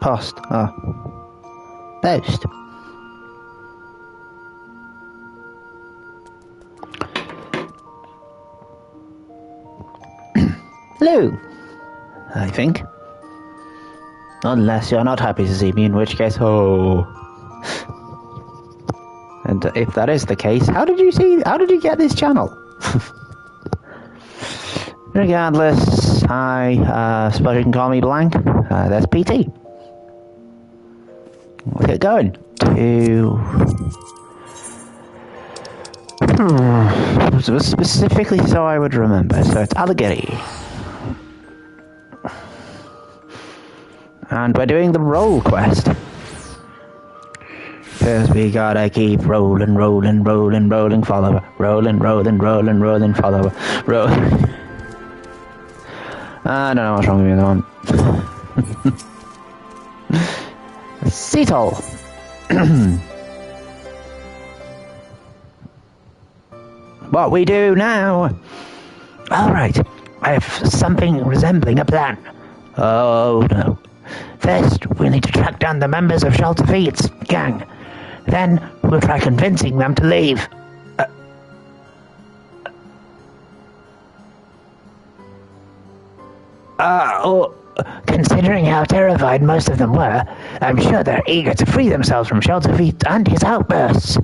Post. Oh. Post. Hello. I think. Unless you're not happy to see me, in which case, oh. And if that is the case, how did you get this channel? Regardless, I suppose you can call me Blank. That's PT. Let's get going to specifically so I would remember. So it's Allegheny. And we're doing the roll quest. Cause we gotta keep rolling, follower. Rolling, follower. I don't know what's wrong with the other one. Cetal. What we do now? Alright, I have something resembling a plan. Oh no. First, we'll need to track down the members of Shelter Feet's gang. Then, we'll try convincing them to leave. Considering how terrified most of them were, I'm sure they're eager to free themselves from Shelter Feet and his outbursts.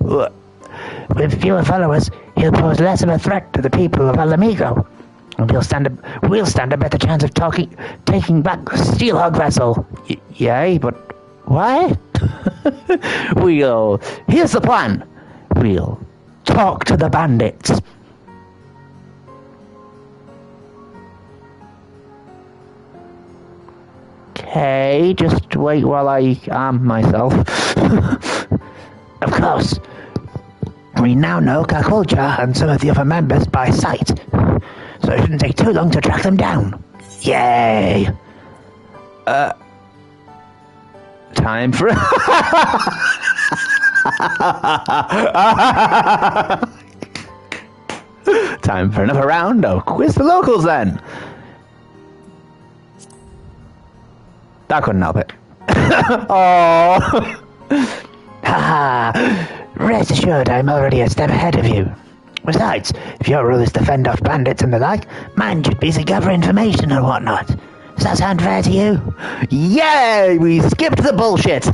With fewer followers, he'll pose less of a threat to the people of Alamigo. And we'll stand a better chance of taking back the Steelhog vessel. Yay, but why? Here's the plan. We'll talk to the bandits. Okay, just wait while I arm myself. Of course. We now know Kakulcha and some of the other members by sight, so it shouldn't take too long to track them down. Yay! Time for... Time for another round of Quiz the Locals, then. That couldn't help it. Oh. Haha. Rest assured, I'm already a step ahead of you. Besides, if your role is to fend off bandits and the like, mine should be to gather information and whatnot. Does that sound fair to you? Yay! We skipped the bullshit!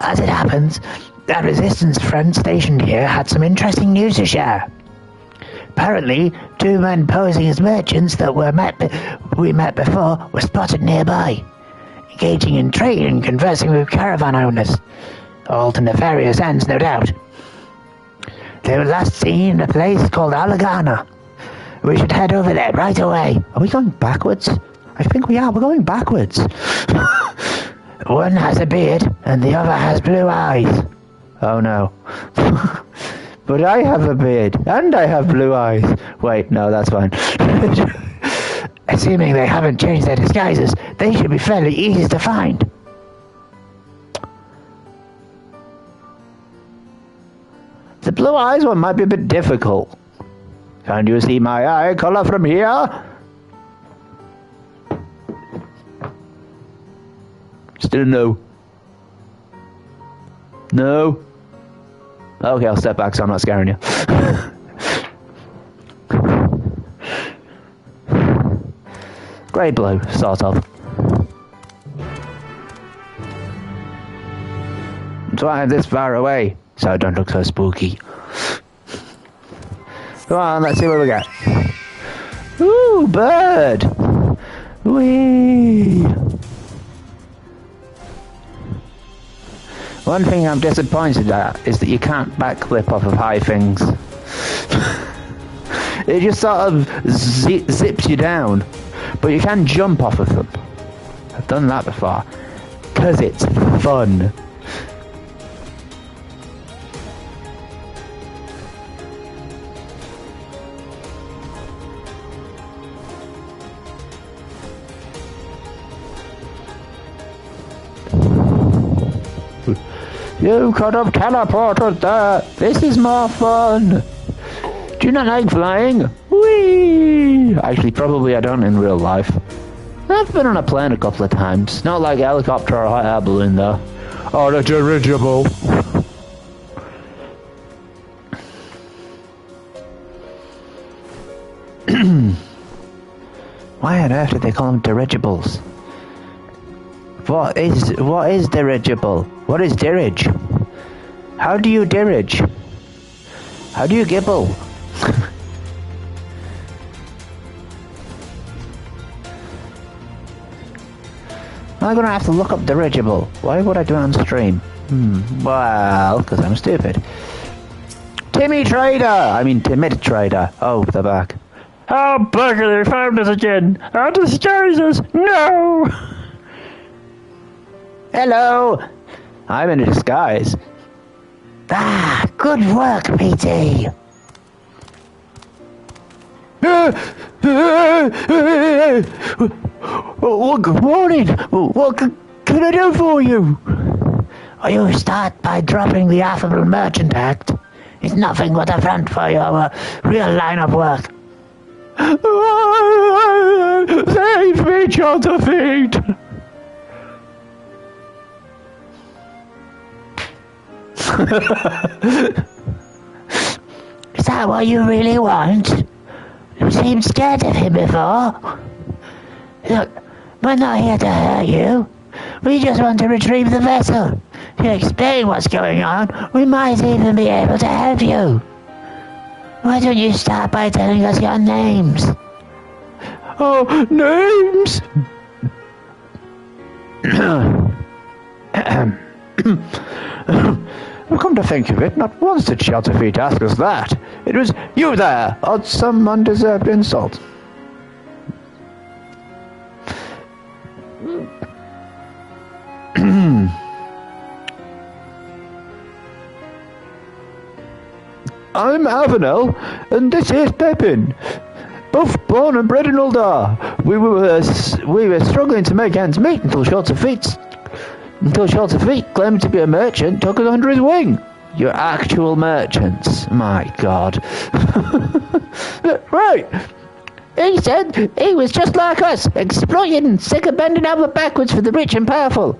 As it happens, that resistance friend stationed here had some interesting news to share. Apparently, two men posing as merchants that we met before were spotted nearby, engaging in trade and conversing with caravan owners, all to nefarious ends, no doubt. They were last seen in a place called Alagana. We should head over there right away. Are we going backwards? I think we are. We're going backwards. One has a beard and the other has blue eyes. Oh no. But I have a beard and I have blue eyes. Wait, no, that's fine. Assuming they haven't changed their disguises, they should be fairly easy to find. The blue eyes one might be a bit difficult. Can you see my eye color from here? Still no. No? Okay, I'll step back so I'm not scaring you. Grey blue, sort of. So I'm this far away, so I don't look so spooky. Come on, let's see what we got. Ooh, bird! Whee! One thing I'm disappointed at is that you can't backflip off of high things. It just sort of zips you down. But you can jump off of them. I've done that before. 'Cause it's fun. You could have teleported there. This is more fun. Do you not like flying? Whee! Actually, probably I don't in real life. I've been on a plane a couple of times. Not like a helicopter or a hot air balloon, though. Oh, the dirigible. Why on earth do they call them dirigibles? What is dirigible? What is dirige? How do you dirige? How do you gibble? I'm gonna have to look up dirigible. Why would I do it on stream? Well, because I'm stupid. Timid Trader. Oh, they're back. Oh, bugger, they found us again. Our disguises. No! Hello! I'm in a disguise. Ah, good work, PT. Well, good morning. What can I do for you? You start by dropping the Affable Merchant Act. It's nothing but a front for your real line of work. Save me, Josephine! Is that what you really want? You seemed scared of him before. Look, we're not here to hurt you. We just want to retrieve the vessel. If you explain what's going on, we might even be able to help you. Why don't you start by telling us your names? Oh, names? Come to think of it, not once did Shelterfeet ask us that. It was you there, on some undeserved insult. I'm Avenel, and this is Pepin. Both born and bred in Uldar. We were struggling to make ends meet until Shelterfeet claimed to be a merchant, took us under his wing. You're actual merchants. My God. Right. He said he was just like us, exploiting and sick of bending over backwards for the rich and powerful.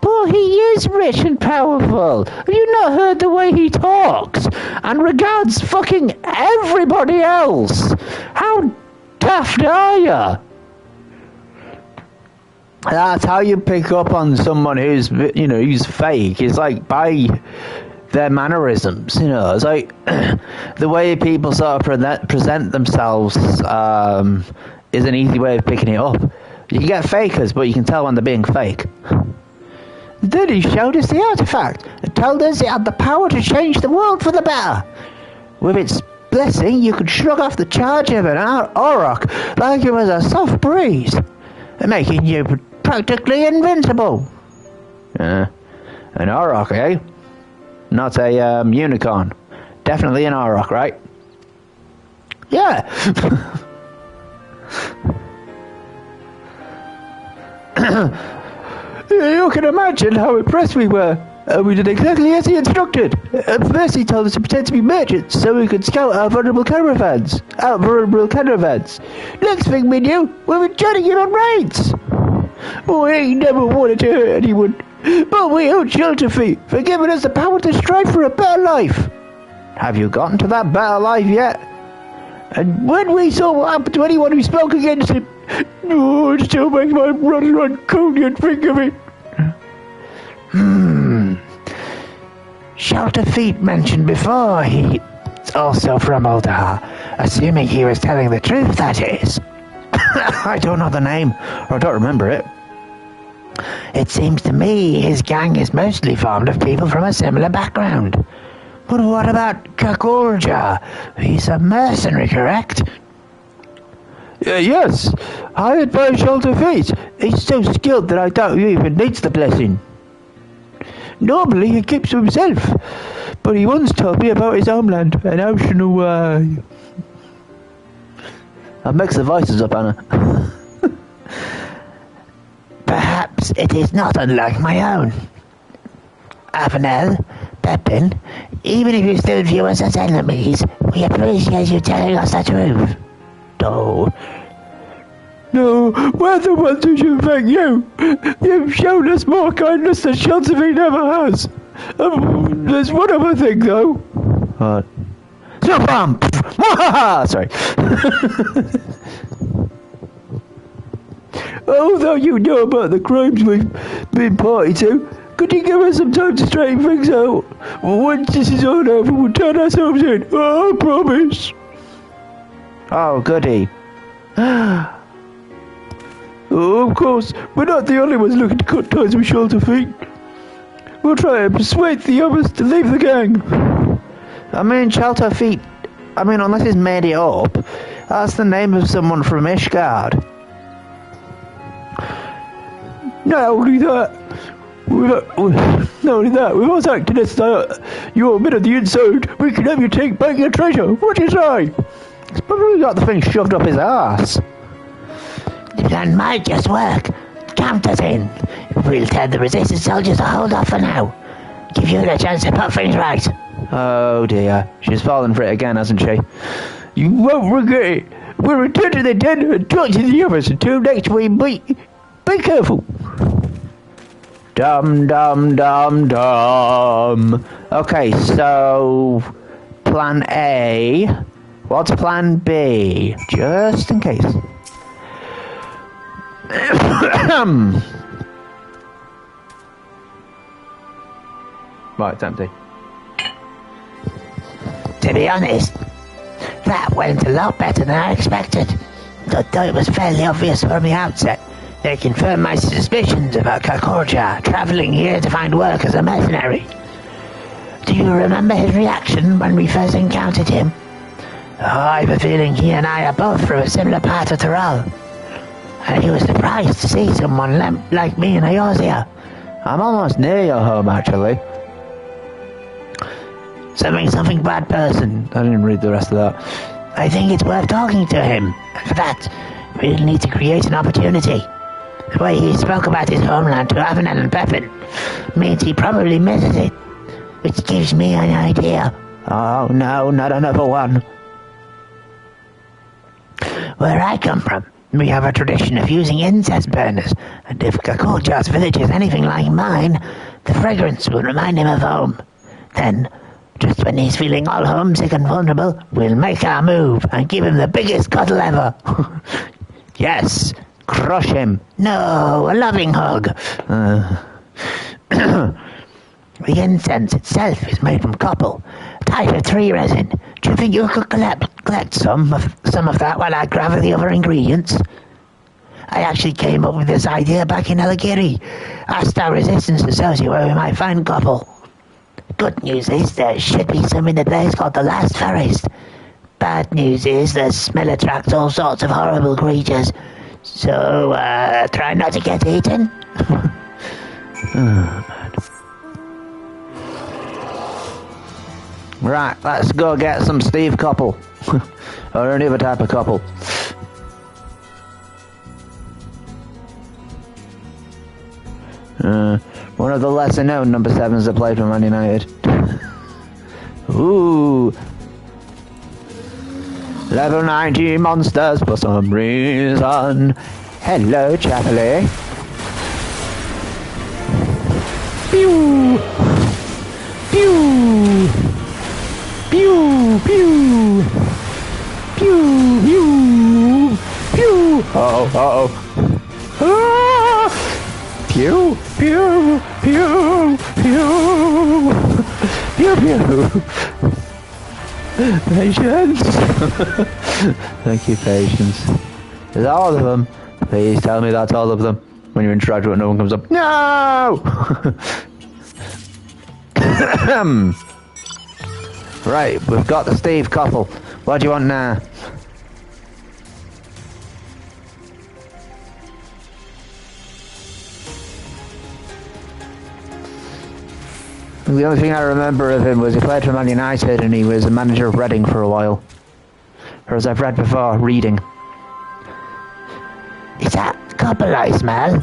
But he is rich and powerful. Have you not heard the way he talks? And regards fucking everybody else. How daft are you? That's how you pick up on someone who's fake. It's like by their mannerisms, It's like the way people sort of present themselves is an easy way of picking it up. You can get fakers, but you can tell when they're being fake. Then he showed us the artifact and told us it had the power to change the world for the better. With its blessing, you could shrug off the charge of an auroch like it was a soft breeze, making you practically invincible. An auroch, eh? Not a unicorn. Definitely an auroch, right? Yeah. You can imagine how impressed we were. We did exactly as he instructed. At first he told us to pretend to be merchants so we could scout our vulnerable caravans. Next thing we knew, we were joining him on raids. We never wanted to hurt anyone, but we owed Shelterfeet for giving us the power to strive for a better life. Have you gotten to that better life yet? And when we saw what happened to anyone who spoke against him, it still makes my blood run cold to think of it. Shelterfeet mentioned before he's also from Uldar, assuming he was telling the truth, that is. I don't know the name, or I don't remember it. It seems to me his gang is mostly formed of people from a similar background. But what about Kakulja? He's a mercenary, correct? Yes, hired by Shelterfeet. He's so skilled that I doubt he even needs the blessing. Normally he keeps to himself, but he once told me about his homeland and ocean away. I've mixed the voices up, Anna. Perhaps it is not unlike my own. Avenel, Pepin, even if you still view us as enemies, we appreciate you telling us the truth. Oh. No, we're the ones who should thank you. You've shown us more kindness than XIV ever has. There's one other thing, though. What? No problem. Sorry. Although you know about the crimes we've been party to, could you give us some time to straighten things out? Once this is all over, we'll turn ourselves in. I promise. Oh, goody. Oh, of course, we're not the only ones looking to cut ties with Shelter Feet. We'll try and persuade the others to leave the gang. Shelter Feet, unless he's made it up, that's the name of someone from Ishgard. Not only that, we've also acted as you're a bit of the inside. We can have you take back your treasure. What do you say? He's probably got the thing shoved up his ass. The plan might just work. Count us in. We'll tell the resistance soldiers to hold off for now. Give you the chance to put things right. Oh dear. She's fallen for it again, hasn't she? You won't regret it. We'll return to the den and talk to the others until next we meet. Be careful. Dum. Okay, so plan A. What's plan B? Just in case. Right, it's empty. To be honest, that went a lot better than I expected. Though it was fairly obvious from the outset. They confirmed my suspicions about Kakorja travelling here to find work as a mercenary. Do you remember his reaction when we first encountered him? Oh, I have a feeling he and I are both from a similar part of Tyrol. And he was surprised to see someone like me in Eorzea. I'm almost near your home, actually. Something bad person. I didn't read the rest of that. I think it's worth talking to him. And for that, we'll need to create an opportunity. The way he spoke about his homeland to Avenel and Pepin means he probably misses it. Which gives me an idea. Oh no, not another one. Where I come from, we have a tradition of using incense burners, and if Kakorja's village is anything like mine, the fragrance will remind him of home. Then, just when he's feeling all homesick and vulnerable, we'll make our move and give him the biggest cuddle ever. Yes, crush him. No, a loving hug. The incense itself is made from copal, a type of tree resin. Do you think you could collect some of that while I gather the other ingredients? I actually came up with this idea back in Elagiri. Asked our resistance associate where we might find copal. Good news is there should be some in a place called the Last Forest. Bad news is the smell attracts all sorts of horrible creatures. So, try not to get eaten. Right, let's go get some Steve Coppel. Or any other type of couple. One of the lesser known number 7s that played for Man United. Ooh. Level 90 monsters for some reason. Hello, Chappelly. Pew! Pew! Pew! Pew! Pew! Pew! Pew! Uh-oh. Ah! Pew! Pew! Pew! Pew! Pew! Pew! Patience! Thank you, Patience. Is that all of them? Please tell me that's all of them. When you're in charge, no one comes up. No! Right, we've got the Steve couple. What do you want now? The only thing I remember of him was he played for Man United and he was a manager of Reading for a while. Or as I've read before, reading. Is that couple I smell?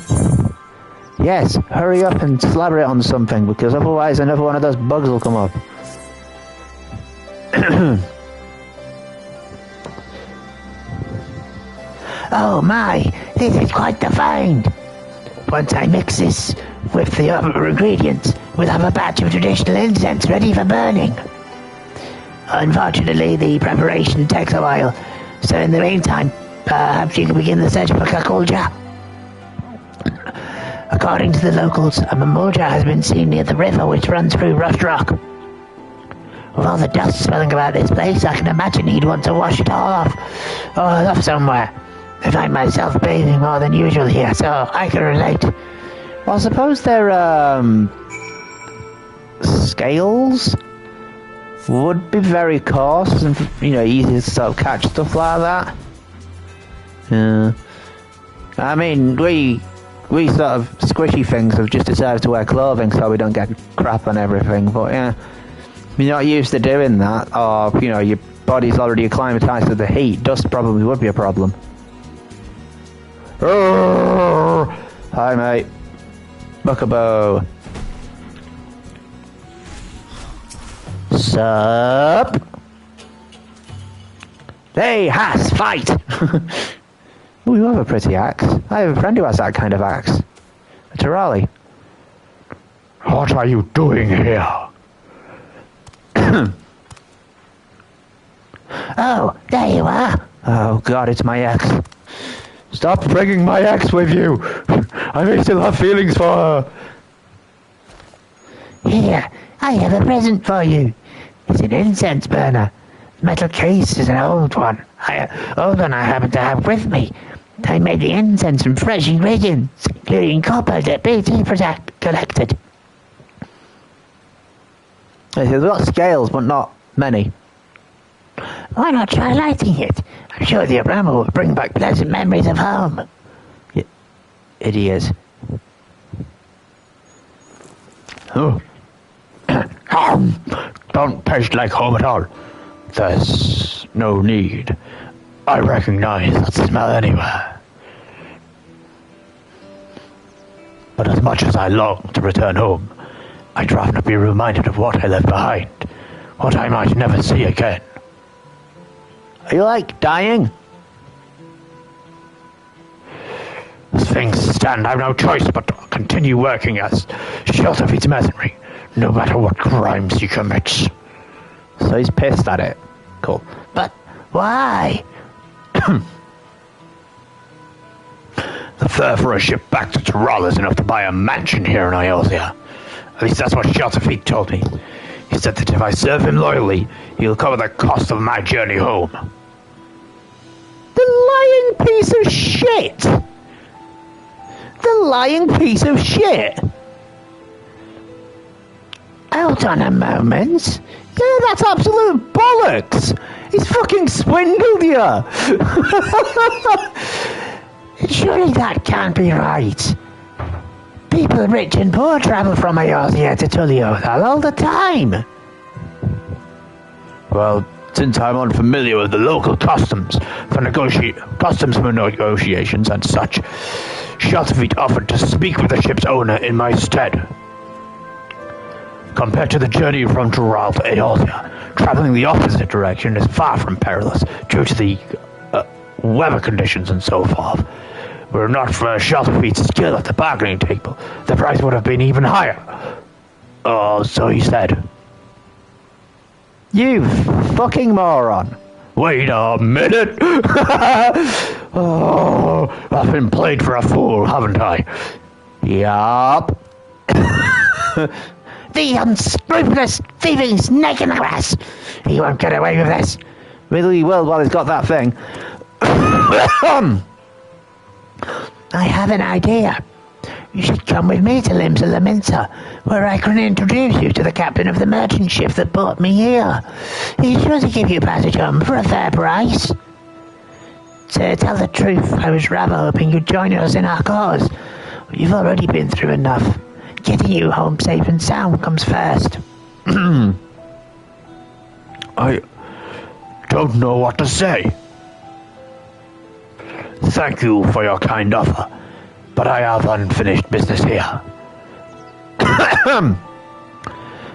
Yes, hurry up and slather it on something, because otherwise another one of those bugs will come up. Oh my, this is quite the find. Once I mix this with the other ingredients, we'll have a batch of traditional incense ready for burning. Unfortunately, the preparation takes a while, so in the meantime, perhaps you can begin the search for Kakulja. According to the locals, a Mamulja has been seen near the river which runs through Rust Rock. With all the dust swelling about this place, I can imagine he'd want to wash it all off somewhere. I find myself bathing more than usual here, so I can relate. Well, I suppose their scales would be very coarse and, easy to sort of catch stuff like that. Yeah. I mean, we sort of squishy things have just decided to wear clothing so we don't get crap on everything, but yeah, if you're not used to doing that, or, your body's already acclimatized to the heat, dust probably would be a problem. Oh, hi mate. Buckabo. Sup? Hey, Haas, fight! Oh, you have a pretty axe. I have a friend who has that kind of axe. A Tirali. What are you doing here? Oh, there you are. Oh god, it's my axe. Stop bringing my axe with you! I may still have feelings for her. Here, I have a present for you. It's an incense burner. The metal case is an old one. I happen to have with me. I made the incense from fresh ingredients, including copper that BT collected. They've got scales, but not many. Why not try lighting it? I'm sure the aroma will bring back pleasant memories of home. It is. Oh. Don't taste like home at all. There's no need. I recognize that smell anywhere. But as much as I long to return home, I'd rather be reminded of what I left behind, what I might never see again. Are you dying? As things stand, I've no choice but to continue working as Shelterfeet's mercenary, no matter what crimes he commits. So he's pissed at it. Cool. But why? The fare for a ship back to Tyrol is enough to buy a mansion here in Iosia. At least that's what Shelterfeet told me. He said that if I serve him loyally, he'll cover the cost of my journey home. The lying piece of shit! The lying piece of shit! Hold on a moment. Yeah, that's absolute bollocks! He's fucking swindled you! Surely that can't be right. People rich and poor travel from Iosia to Tulliothal all the time. Well, since I'm unfamiliar with the local customs for negotiations and such, Shelterfeet offered to speak with the ship's owner in my stead. Compared to the journey from Tyrol to Eolia, traveling the opposite direction is far from perilous due to the weather conditions and so forth. Were it not for Shelterfeet's skill at the bargaining table, the price would have been even higher. Oh, so he said. You fucking moron. Wait a minute! Oh, I've been played for a fool, haven't I? Yup. The unscrupulous, thieving snake in the grass! He won't get away with this. Really he will while he's got that thing. I have an idea. You should come with me to Limbs of Laminsa, where I can introduce you to the captain of the merchant ship that brought me here. He's sure to give you passage home for a fair price. To tell the truth, I was rather hoping you'd join us in our cause. You've already been through enough. Getting you home safe and sound comes first. I don't know what to say. Thank you for your kind offer. but I have unfinished business here.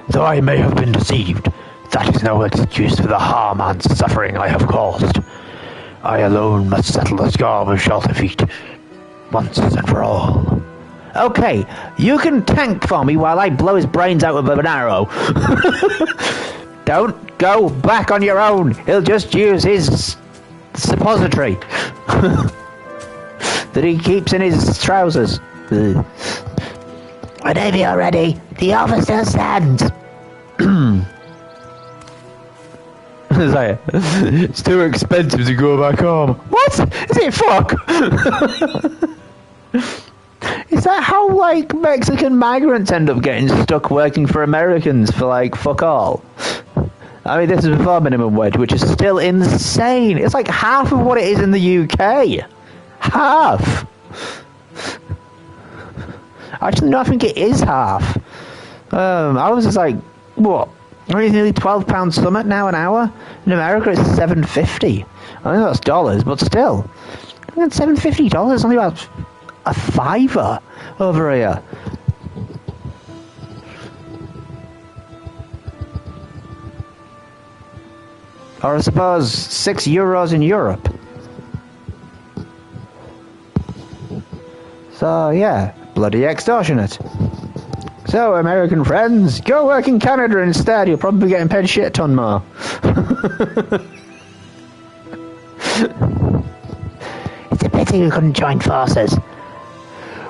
Though I may have been deceived, that is no excuse for the harm and suffering I have caused. I alone must settle the score with Shelter Feet, once and for all. Okay, you can tank for me while I blow his brains out with an arrow. Don't go back on your own. He'll just use his suppository that he keeps in his trousers. Whenever you're ready, the officer stands. It's too expensive to go back home. What? Is it fuck? Is that how, like, Mexican migrants end up getting stuck working for Americans for, like, fuck all? I mean, this is before minimum wage, which is still insane. It's like half of what it is in the UK. Half. Actually, no, I think it is half. I was just like, what? It's nearly £12 something now an hour. In America, it's $7.50. I think that's dollars, but still, I mean, $7.50 only about a fiver over here. Or I suppose €6 in Europe. So yeah, bloody extortionate. So, American friends, go work in Canada instead. You'll probably be getting paid a shit ton more. It's a pity we couldn't join forces.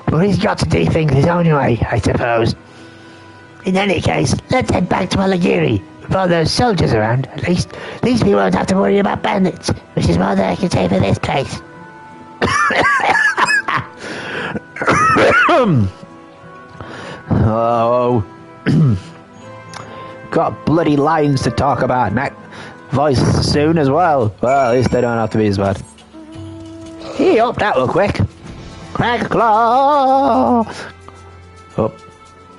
But he's got to do things his own way, I suppose. In any case, let's head back to Malagiri. With all those soldiers around, at least we won't have to worry about bandits, which is more than I can say for this place. Oh, got bloody lines to talk about. Voice soon as well. Well, at least they don't have to be as bad. He up that real quick. Crack claw. Up.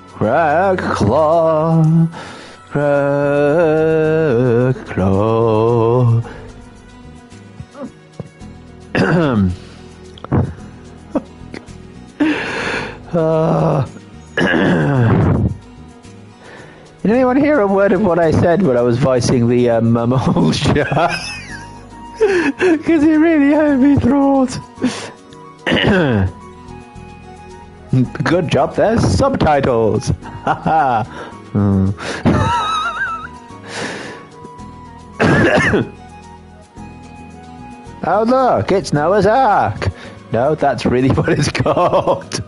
Crack claw. Crack claw. Did anyone hear a word of what I said when I was voicing the Mamolja? Because it really hurt me throat. Good job, there's subtitles. Haha. Oh look, it's Noah's Ark. No, that's really what it's called.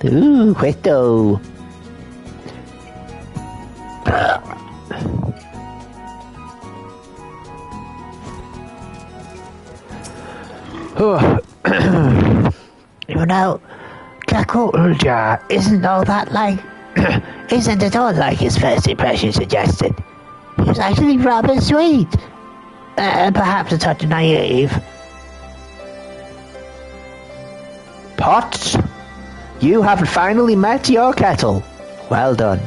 Ooh, questo. You know, Kakulja isn't all that like... isn't at all like his first impression suggested. He was actually rather sweet. Perhaps a touch naive. Potts, you have finally met your kettle. Well done.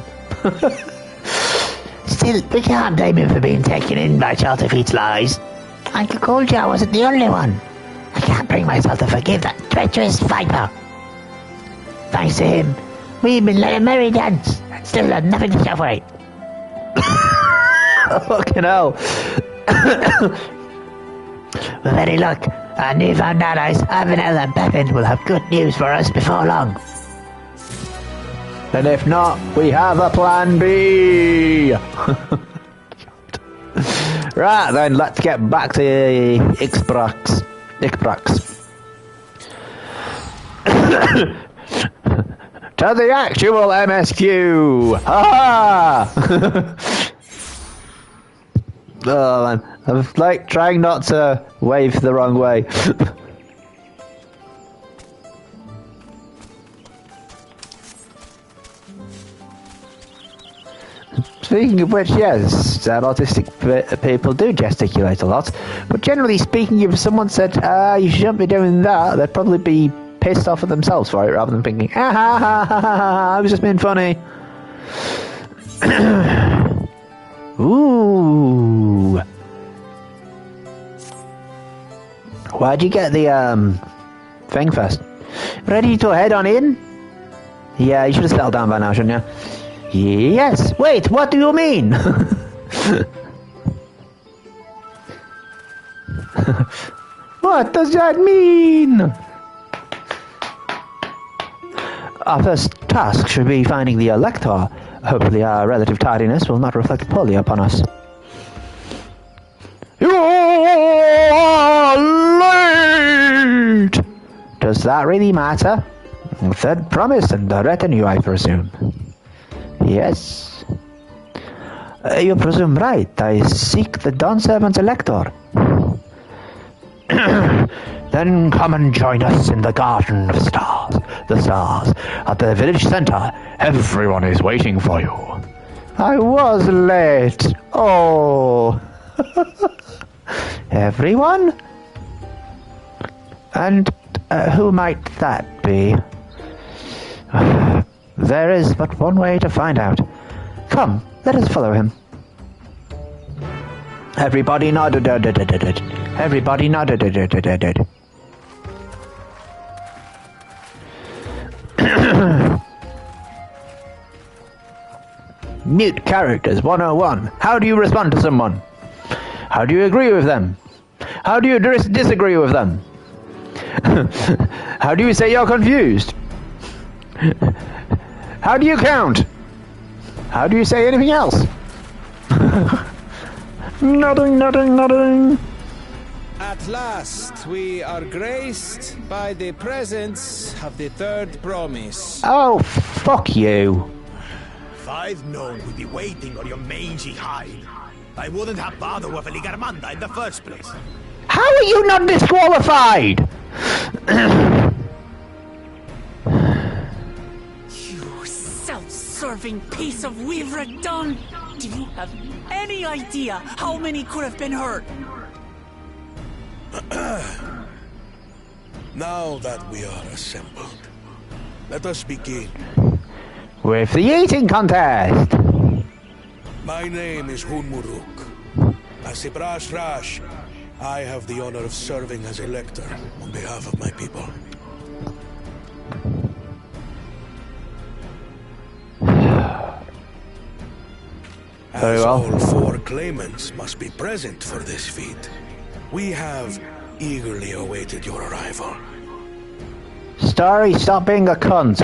Still, we can't blame him for being taken in by Shelterfeet's lies. And Kakulja wasn't the only one. I can't bring myself to forgive that treacherous viper. Thanks to him, we've been let a merry dance and still had nothing to show for it. Fucking hell. With any luck, our newfound allies, Avenel and Pepin, will have good news for us before long. And if not, we have a plan B. Right then, let's get back to Ixbrax. To the actual MSQ! Ha Oh man, I'm like trying not to wave the wrong way. Speaking of which, yes, autistic people do gesticulate a lot, but generally speaking, if someone said, you shouldn't be doing that, they'd probably be pissed off at themselves for it rather than thinking, I was just being funny. Ooh. Why'd you get the thing first? Ready to head on in? Yeah, you should have settled down by now, shouldn't you? Yes. Wait, what do you mean? What does that mean? Our first task should be finding the elector. Hopefully our relative tardiness will not reflect poorly upon us. You are late! Does that really matter? Third promise and the retinue, I presume. Yes. You presume right. I seek the Dawn Servant's elector. Then come and join us in the Garden of Stars. The stars at the village center. Everyone is waiting for you. I was late. Oh. Everyone? And who might that be? There is but one way to find out. Come, let us follow him. Everybody nodded. Everybody nodded. Mute characters 101. How do you respond to someone? How do you agree with them? How do you disagree with them? How do you say you're confused? How do you count? How do you say anything else? Nothing. At last, we are graced by the presence of the third promise. Oh, fuck you. If I'd known we'd be waiting on your mangy hide, I wouldn't have bothered with a Ligarmanda in the first place. How are you not disqualified? You self-serving piece of weaver done! Do you have any idea how many could have been hurt? Now that we are assembled, let us begin. With the eating contest! My name is Hunmuruk. As a Brash Rash, I have the honor of serving as elector on behalf of my people. Very As well. all four claimants must be present for this feat, we have eagerly awaited your arrival. Starry, stop being a cunt.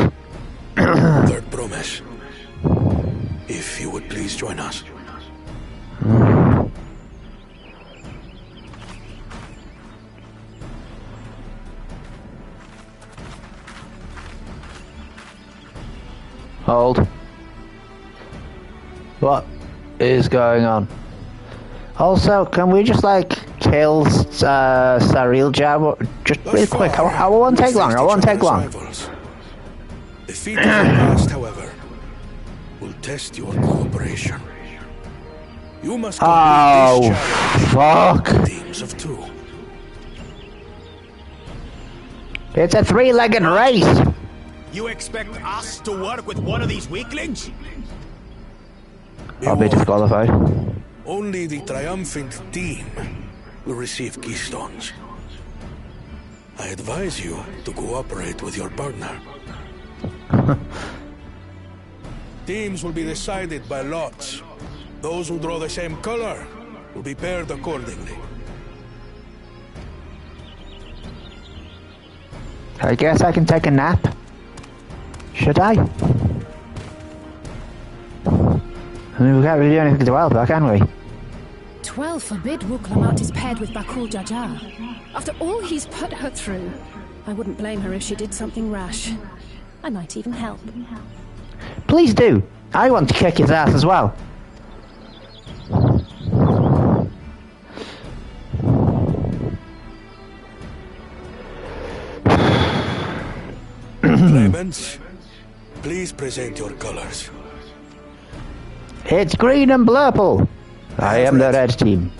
Third promise. If you would please join us. Hold. What is going on? Also, can we just kill Saril Jab just real quick? I won't take long. The feat of the past, however, will test your cooperation. You must complete this challenge in teams of 2. It's a 3-legged race. You expect us to work with one of these weaklings? I'll be disqualified. Only the triumphant team will receive keystones. I advise you to cooperate with your partner. Teams will be decided by lots. Those who draw the same color will be paired accordingly. I guess I can take a nap. Should I? I mean, we can't really do anything to help her, can we? 12 forbid Wuklamat is paired with Bakul Jaja. After all he's put her through, I wouldn't blame her if she did something rash. I might even help. Please do. I want to kick his ass as well. Claimants, please present your colors. It's green and purple. I am the red team.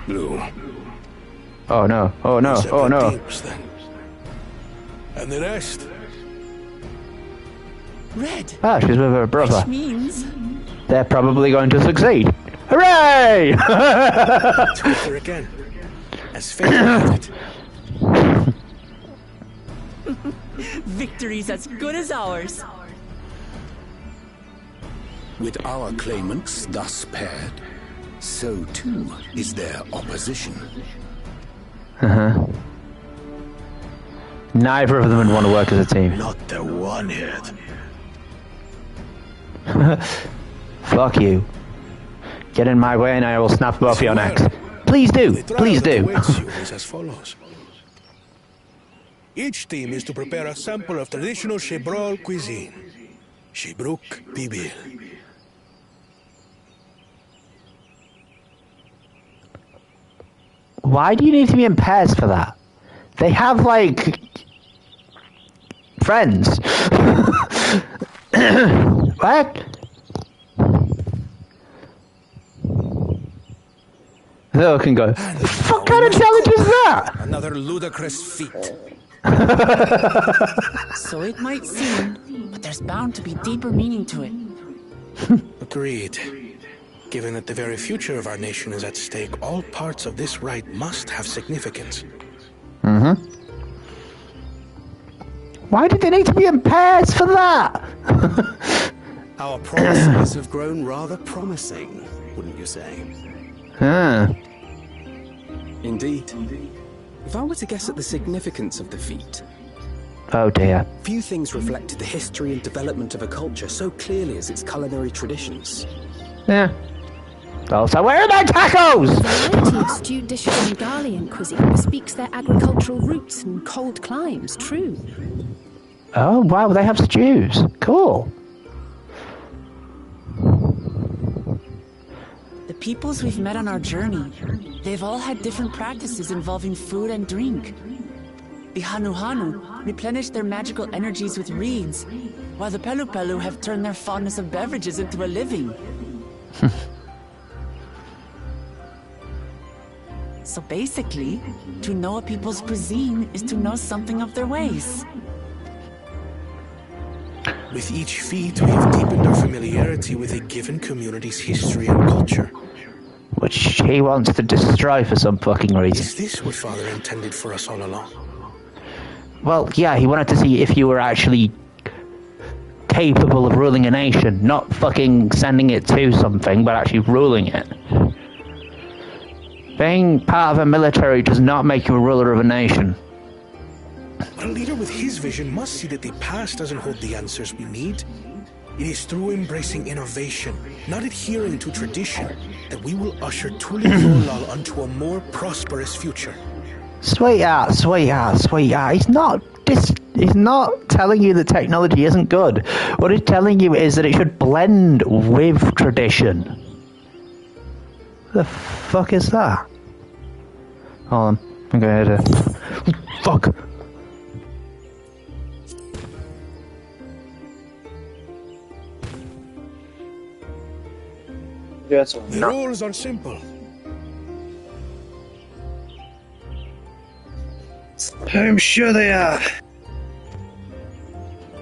Blue. Oh no, oh no, oh no. Teams, then. And the rest? Red. Ah, she's with her brother. Which means... They're probably going to succeed. Hooray! Together again. As fate has it. Victory's as good as ours. With our claimants thus paired, so too is their opposition. Neither of them would want to work as a team. Not the one-head. Fuck you. Get in my way and I will snap both your necks. Please do. Please do. Is as follows. Each team is to prepare a sample of traditional Chebrol cuisine. Shibruk Bibil. Why do you need to be in pairs for that? They have, like... friends. What? Oh, can go. What kind of challenge is that? Another ludicrous feat. So it might seem, but there's bound to be deeper meaning to it. Agreed. Given that the very future of our nation is at stake, all parts of this rite must have significance. Why did they need to be in pairs for that? Our promises have grown rather promising, wouldn't you say? Indeed. If I were to guess at the significance of the feat... Oh dear. Few things reflected the history and development of a culture so clearly as its culinary traditions. Yeah. Also, where are my tacos? The variety of stewed dishes in Garlean cuisine bespeaks their agricultural roots and cold climes, true. Oh, wow, they have stews. Cool. The peoples we've met on our journey, they've all had different practices involving food and drink. The Hanu replenish their magical energies with reeds, while the Pelu have turned their fondness of beverages into a living. So basically, to know a people's cuisine is to know something of their ways. With each feat, we have deepened our familiarity with a given community's history and culture. Which he wants to destroy for some fucking reason. Is this what Father intended for us all along? Well, yeah, he wanted to see if you were actually capable of ruling a nation, not fucking sending it to something, but actually ruling it. Being part of a military does not make you a ruler of a nation. A leader with his vision must see that the past doesn't hold the answers we need. It is through embracing innovation, not adhering to tradition, that we will usher Tulip Volal onto a more prosperous future. Sweetheart. He's not telling you that technology isn't good. What he's telling you is that it should blend with tradition. The fuck is that? Hold on. I'm going to... Fuck. The rules are simple. I'm sure they are.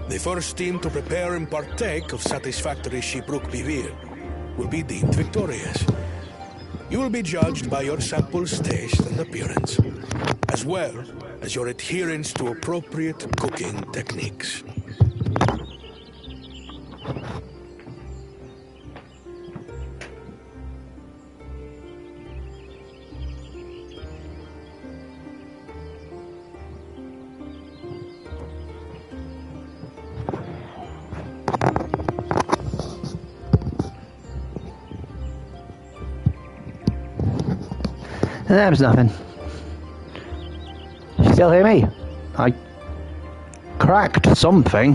The first team to prepare and partake of satisfactory Shibruk Bivir will be deemed victorious. You will be judged by your sample's taste and appearance, as well as your adherence to appropriate cooking techniques. There was nothing. You still hear me? I cracked something.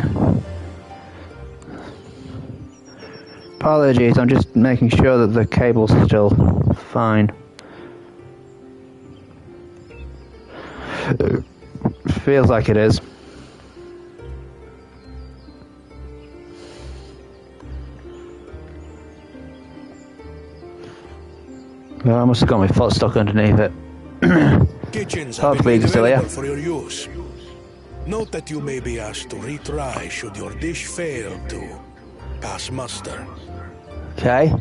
Apologies, I'm just making sure that the cable's still fine. Feels like it is. Well, I must have got my foot stuck underneath it. Kitchens Hopefully you can still hear. for your use. Note that you may be asked to retry should your dish fail to pass muster. Okay.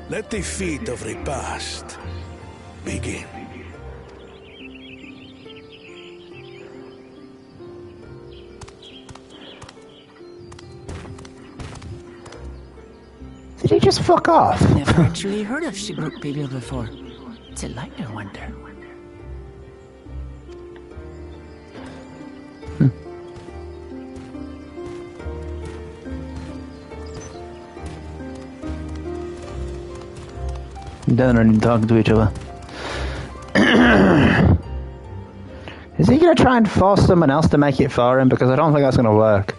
Let the feat of repast begin. Did he just fuck off? Never actually heard of Shibruk people before. It's a lighter wonder. Don't need talking to each other. Is he gonna try and force someone else to make it for him? Because I don't think that's gonna work.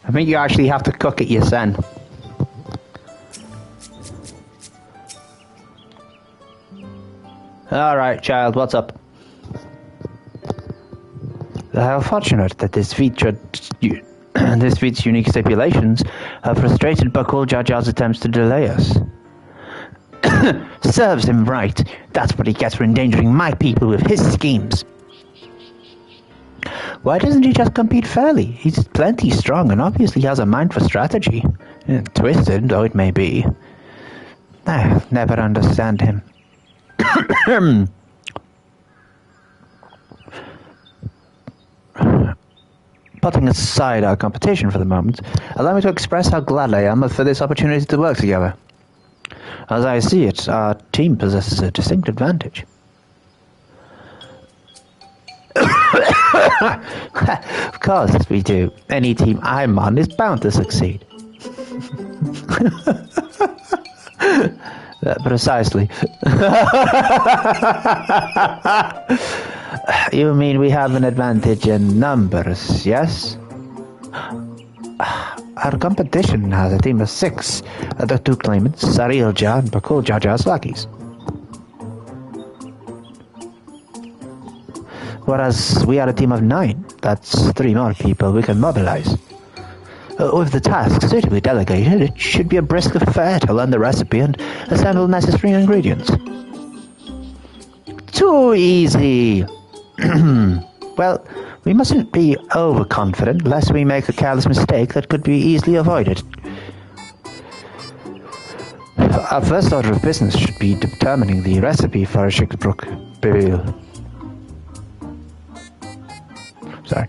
I think you actually have to cook it yourself. Alright, child, what's up? How fortunate that this feat's unique stipulations have frustrated Bakul Jaja's attempts to delay us. Serves him right. That's what he gets for endangering my people with his schemes. Why doesn't he just compete fairly? He's plenty strong and obviously has a mind for strategy. Twisted, though it may be. I never understand him. Putting aside our competition for the moment, allow me to express how glad I am for this opportunity to work together. As I see it, our team possesses a distinct advantage. Of course we do. Any team I'm on is bound to succeed. Precisely. You mean we have an advantage in numbers, yes? Our competition has a team of 6. The 2 claimants, Sarilja and Bakul Jaja's lackeys. Whereas we are a team of 9. That's 3 more people we can mobilize. With the task suitably delegated, it should be a brisk affair to learn the recipe and assemble necessary ingredients. Too easy! Well, we mustn't be overconfident, lest we make a careless mistake that could be easily avoided. Our first order of business should be determining the recipe for a Shibruk burial. Sorry.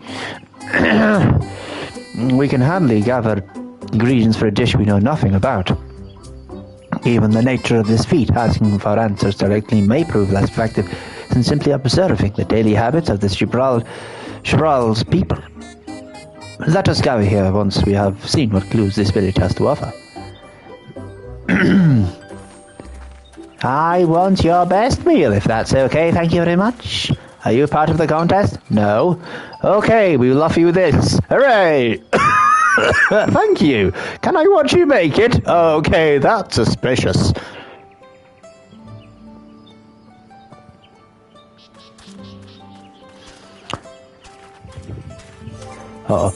We can hardly gather ingredients for a dish we know nothing about. Even the nature of this feat, asking for answers directly, may prove less effective than simply observing the daily habits of the Shibral's people. Let us gather here once we have seen what clues this village has to offer. I want your best meal, if that's okay, thank you very much. Are you part of the contest? No? Okay, we will offer you this. Hooray! Thank you. Can I watch you make it? Okay, that's suspicious. Uh-oh.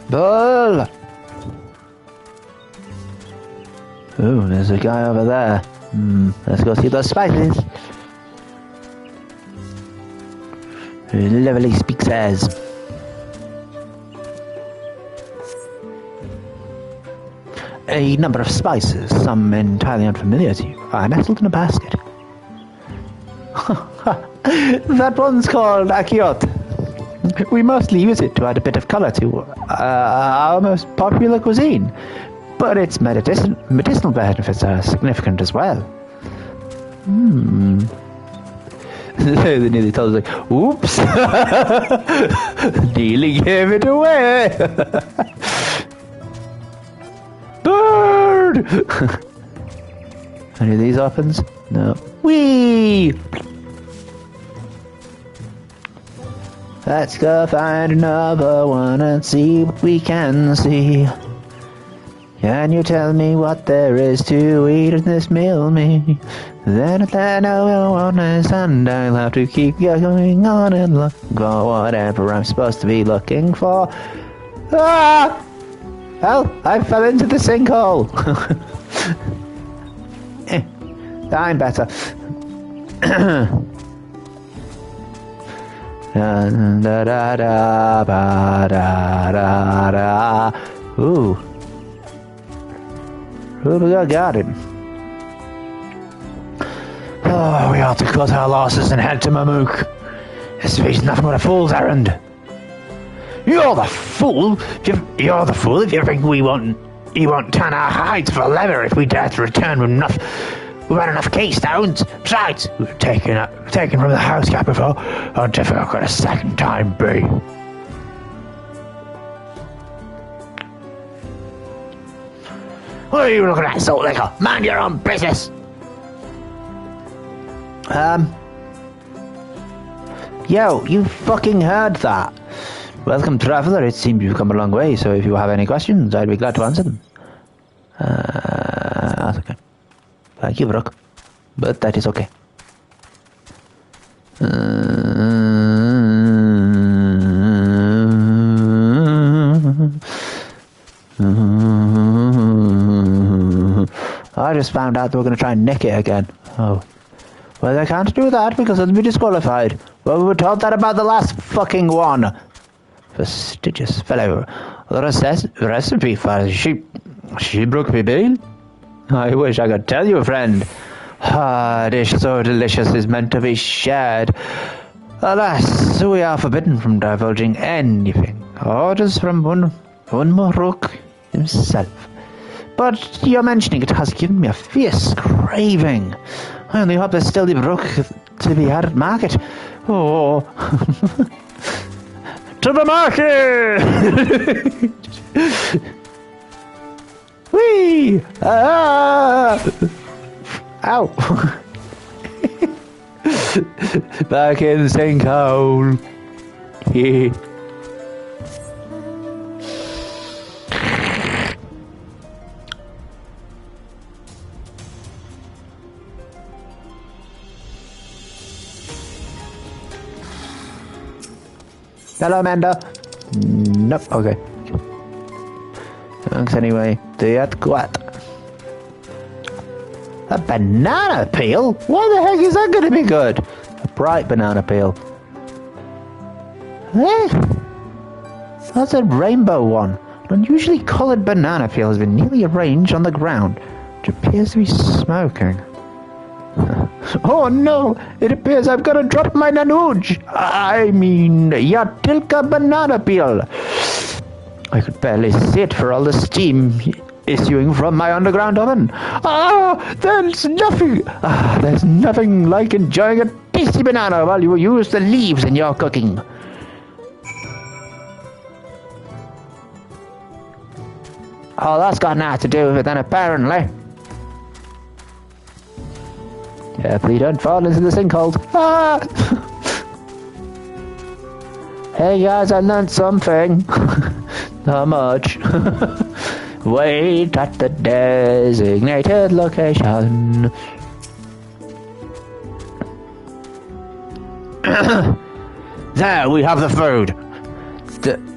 Bull! Ooh, there's a guy over there. Let's go see those spices. Lovely speaks as. A number of spices, some entirely unfamiliar to you, are nestled in a basket. That one's called Akiot. We mostly use it to add a bit of color to our most popular cuisine, but its medicinal benefits are significant as well. They nearly told us, like, oops, nearly gave it away. Bird! Any of these opens? No. Whee! Let's go find another one and see what we can see. Can you tell me what there is to eat in this meal me? Then I know I understand, I'll have to keep going on and look for whatever I'm supposed to be looking for. Ah! Well, I fell into the sinkhole. I'm better. Ooh. Who we got him? Oh, we ought to cut our losses and head to Mamook. This feat's nothing but a fool's errand. You're the fool if you think we won't tan our hides for leather if we dare to return without enough keystones. Besides, we've taken from the house cat before. How difficult could a second time be? What are you looking at, salt liquor? Mind your own business. Yo, you fucking heard that. Welcome, traveler. It seems you've come a long way, so if you have any questions, I'd be glad to answer them. That's okay. Thank you, Brooke. But that is okay. I just found out they were going to try and nick it again. Oh. Well, they can't do that because they'll be disqualified. Well, we were told that about the last fucking one. Fastidious fellow. The recipe for she broke me bill. I wish I could tell you, friend. A dish so delicious is meant to be shared. Alas, we are forbidden from divulging anything. Orders from one Maruk himself. But your mentioning it has given me a fierce craving. I only hope there's still the brook to be had at market. Oh. To the market! Whee! Ah! Ow! Back in the sinkhole. Yeah. Hello, Amanda. Nope. Okay. Thanks anyway. What? A banana peel? Why the heck is that going to be good? A bright banana peel. Eh? That's a rainbow one. An unusually coloured banana peel has been neatly arranged on the ground, which appears to be smoking. Oh no! It appears I've got to drop my nanuj! I mean, Yatilka banana peel! I could barely see it for all the steam issuing from my underground oven. There's nothing like enjoying a tasty banana while you use the leaves in your cooking. Oh, that's got nothing to do with it then, apparently. Yeah, please don't fall into the sinkhole. Ah! Hey guys, I learned something. Not much. Wait at the designated location. There, we have the food.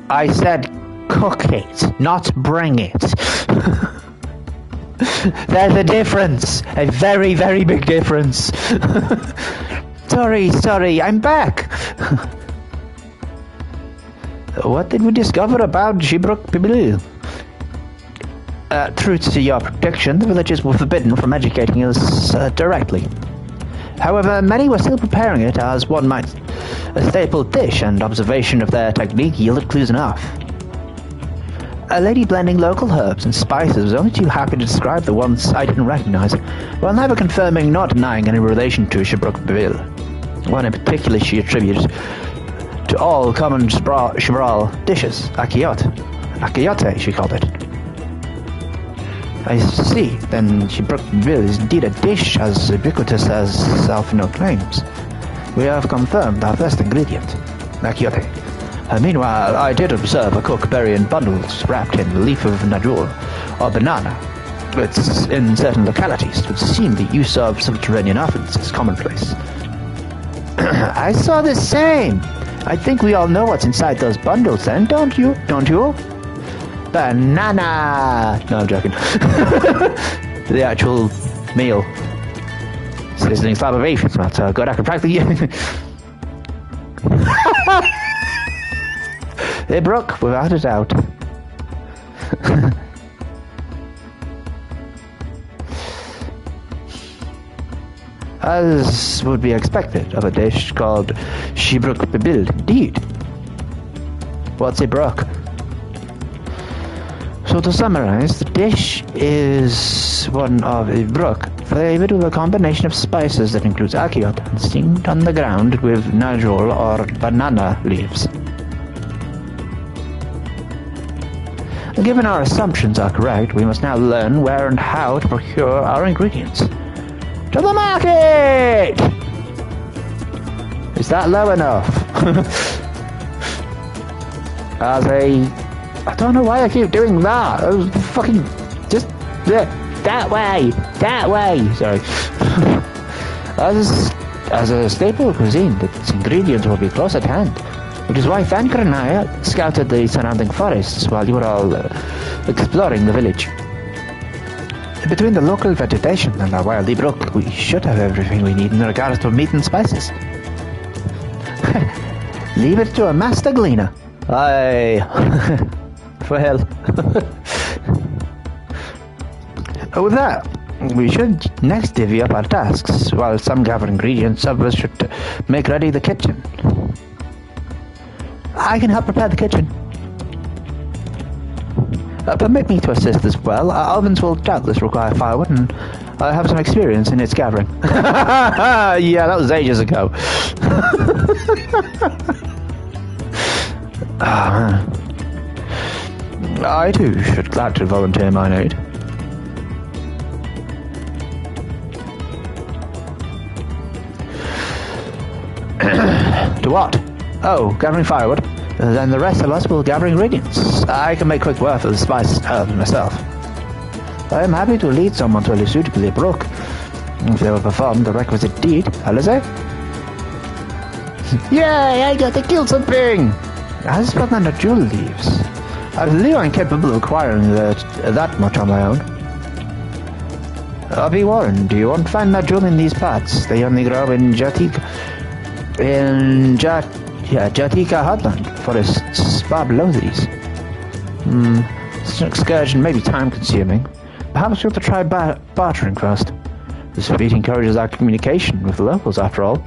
I said cook it, not bring it. There's a difference. A very, very big difference. Sorry, I'm back. What did we discover about Shibruk Pibil? True to your prediction, the villagers were forbidden from educating us directly. However, many were still preparing it as one might a staple dish, and observation of their technique yielded clues enough. A lady blending local herbs and spices was only too happy to describe the ones I didn't recognize, while never confirming nor denying any relation to Shibruk Pibil. One in particular she attributed to all common Shibral dishes, Akiote, she called it. I see, then Shibruk Pibil is indeed a dish as ubiquitous as self-known claims. We have confirmed our first ingredient, Akiote. Meanwhile, I did observe a cook burying bundles wrapped in the leaf of najul, or banana. It's in certain localities, it would seem the use of subterranean ovens is commonplace. I saw the same. I think we all know what's inside those bundles then, don't you? banana. No, I'm joking. The actual meal. Sizzling slab of beef. It's not so good. I can practically. They broke without a doubt. As would be expected of a dish called Shibruk Bibil. Indeed. What's a brok? So to summarize, the dish is one of a brok, flavored with a combination of spices that includes achiot and steamed on the ground with najol or banana leaves. Given our assumptions are correct, we must now learn where and how to procure our ingredients. To the market! Is that low enough? I don't know why I keep doing that. I was fucking just that way. Sorry. As a staple cuisine, its ingredients will be close at hand, which is why Thanker and I scouted the surrounding forests while you were all exploring the village. Between the local vegetation and our wildy brook, we should have everything we need in regards to meat and spices. Leave it to a master gleaner. Aye. Well. With that, we should next divvy up our tasks, while some gather ingredients, others should make ready the kitchen. I can help prepare the kitchen. Permit me to assist as well. Our ovens will doubtless require firewood, and I have some experience in its gathering. Yeah, that was ages ago. I too should gladly volunteer mine aid. To what? Oh, gathering firewood. Then the rest of us will gather ingredients. I can make quick work of the spices myself. I am happy to lead someone to a suitably brook, if they will perform the requisite deed. Alize? Yay! I got to kill something! As for the jewel leaves, I believe I'm capable of acquiring that much on my own. I'll be warned, you won't find najul in these parts. They only grow in Jatika Hotland forests far below these. Such an excursion may be time-consuming. Perhaps we ought to try bartering first. This feat encourages our communication with the locals, after all.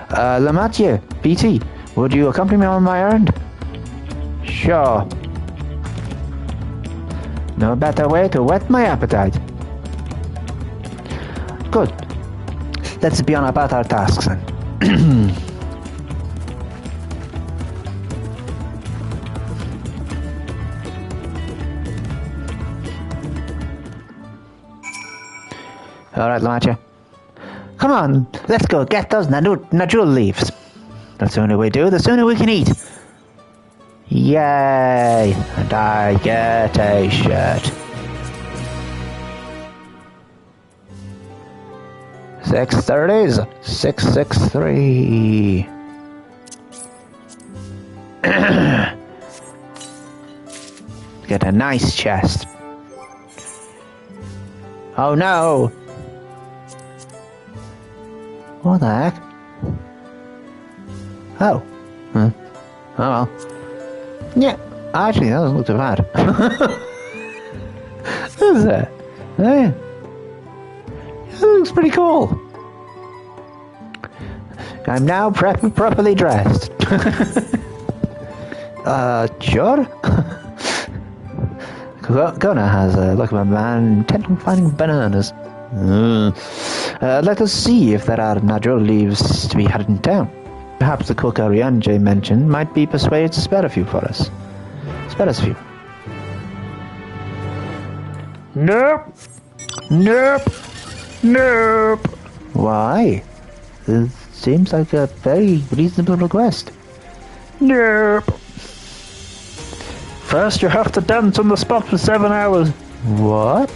Lamatier, PT, would you accompany me on my errand? Sure. No better way to whet my appetite. Good. Let's be on about our tasks then. Alright, Lamacha. Come on, let's go get those najul leaves. The sooner we do, the sooner we can eat. Yay! And I get a shirt. 630s, 663. Get a nice chest. Oh no! What the heck? Oh. Oh well. Yeah, actually that doesn't look too bad. Is it? Yeah. That looks pretty cool. I'm now properly dressed. Sure? Kona has a look of a man intent on finding bananas. Let us see if there are najul leaves to be had in town. Perhaps the cook Ariane mentioned might be persuaded to spare a few for us. Spare us a few. Nope. Nope. Nope. Why? This seems like a very reasonable request. Nope. First you have to dance on the spot for 7 hours. What?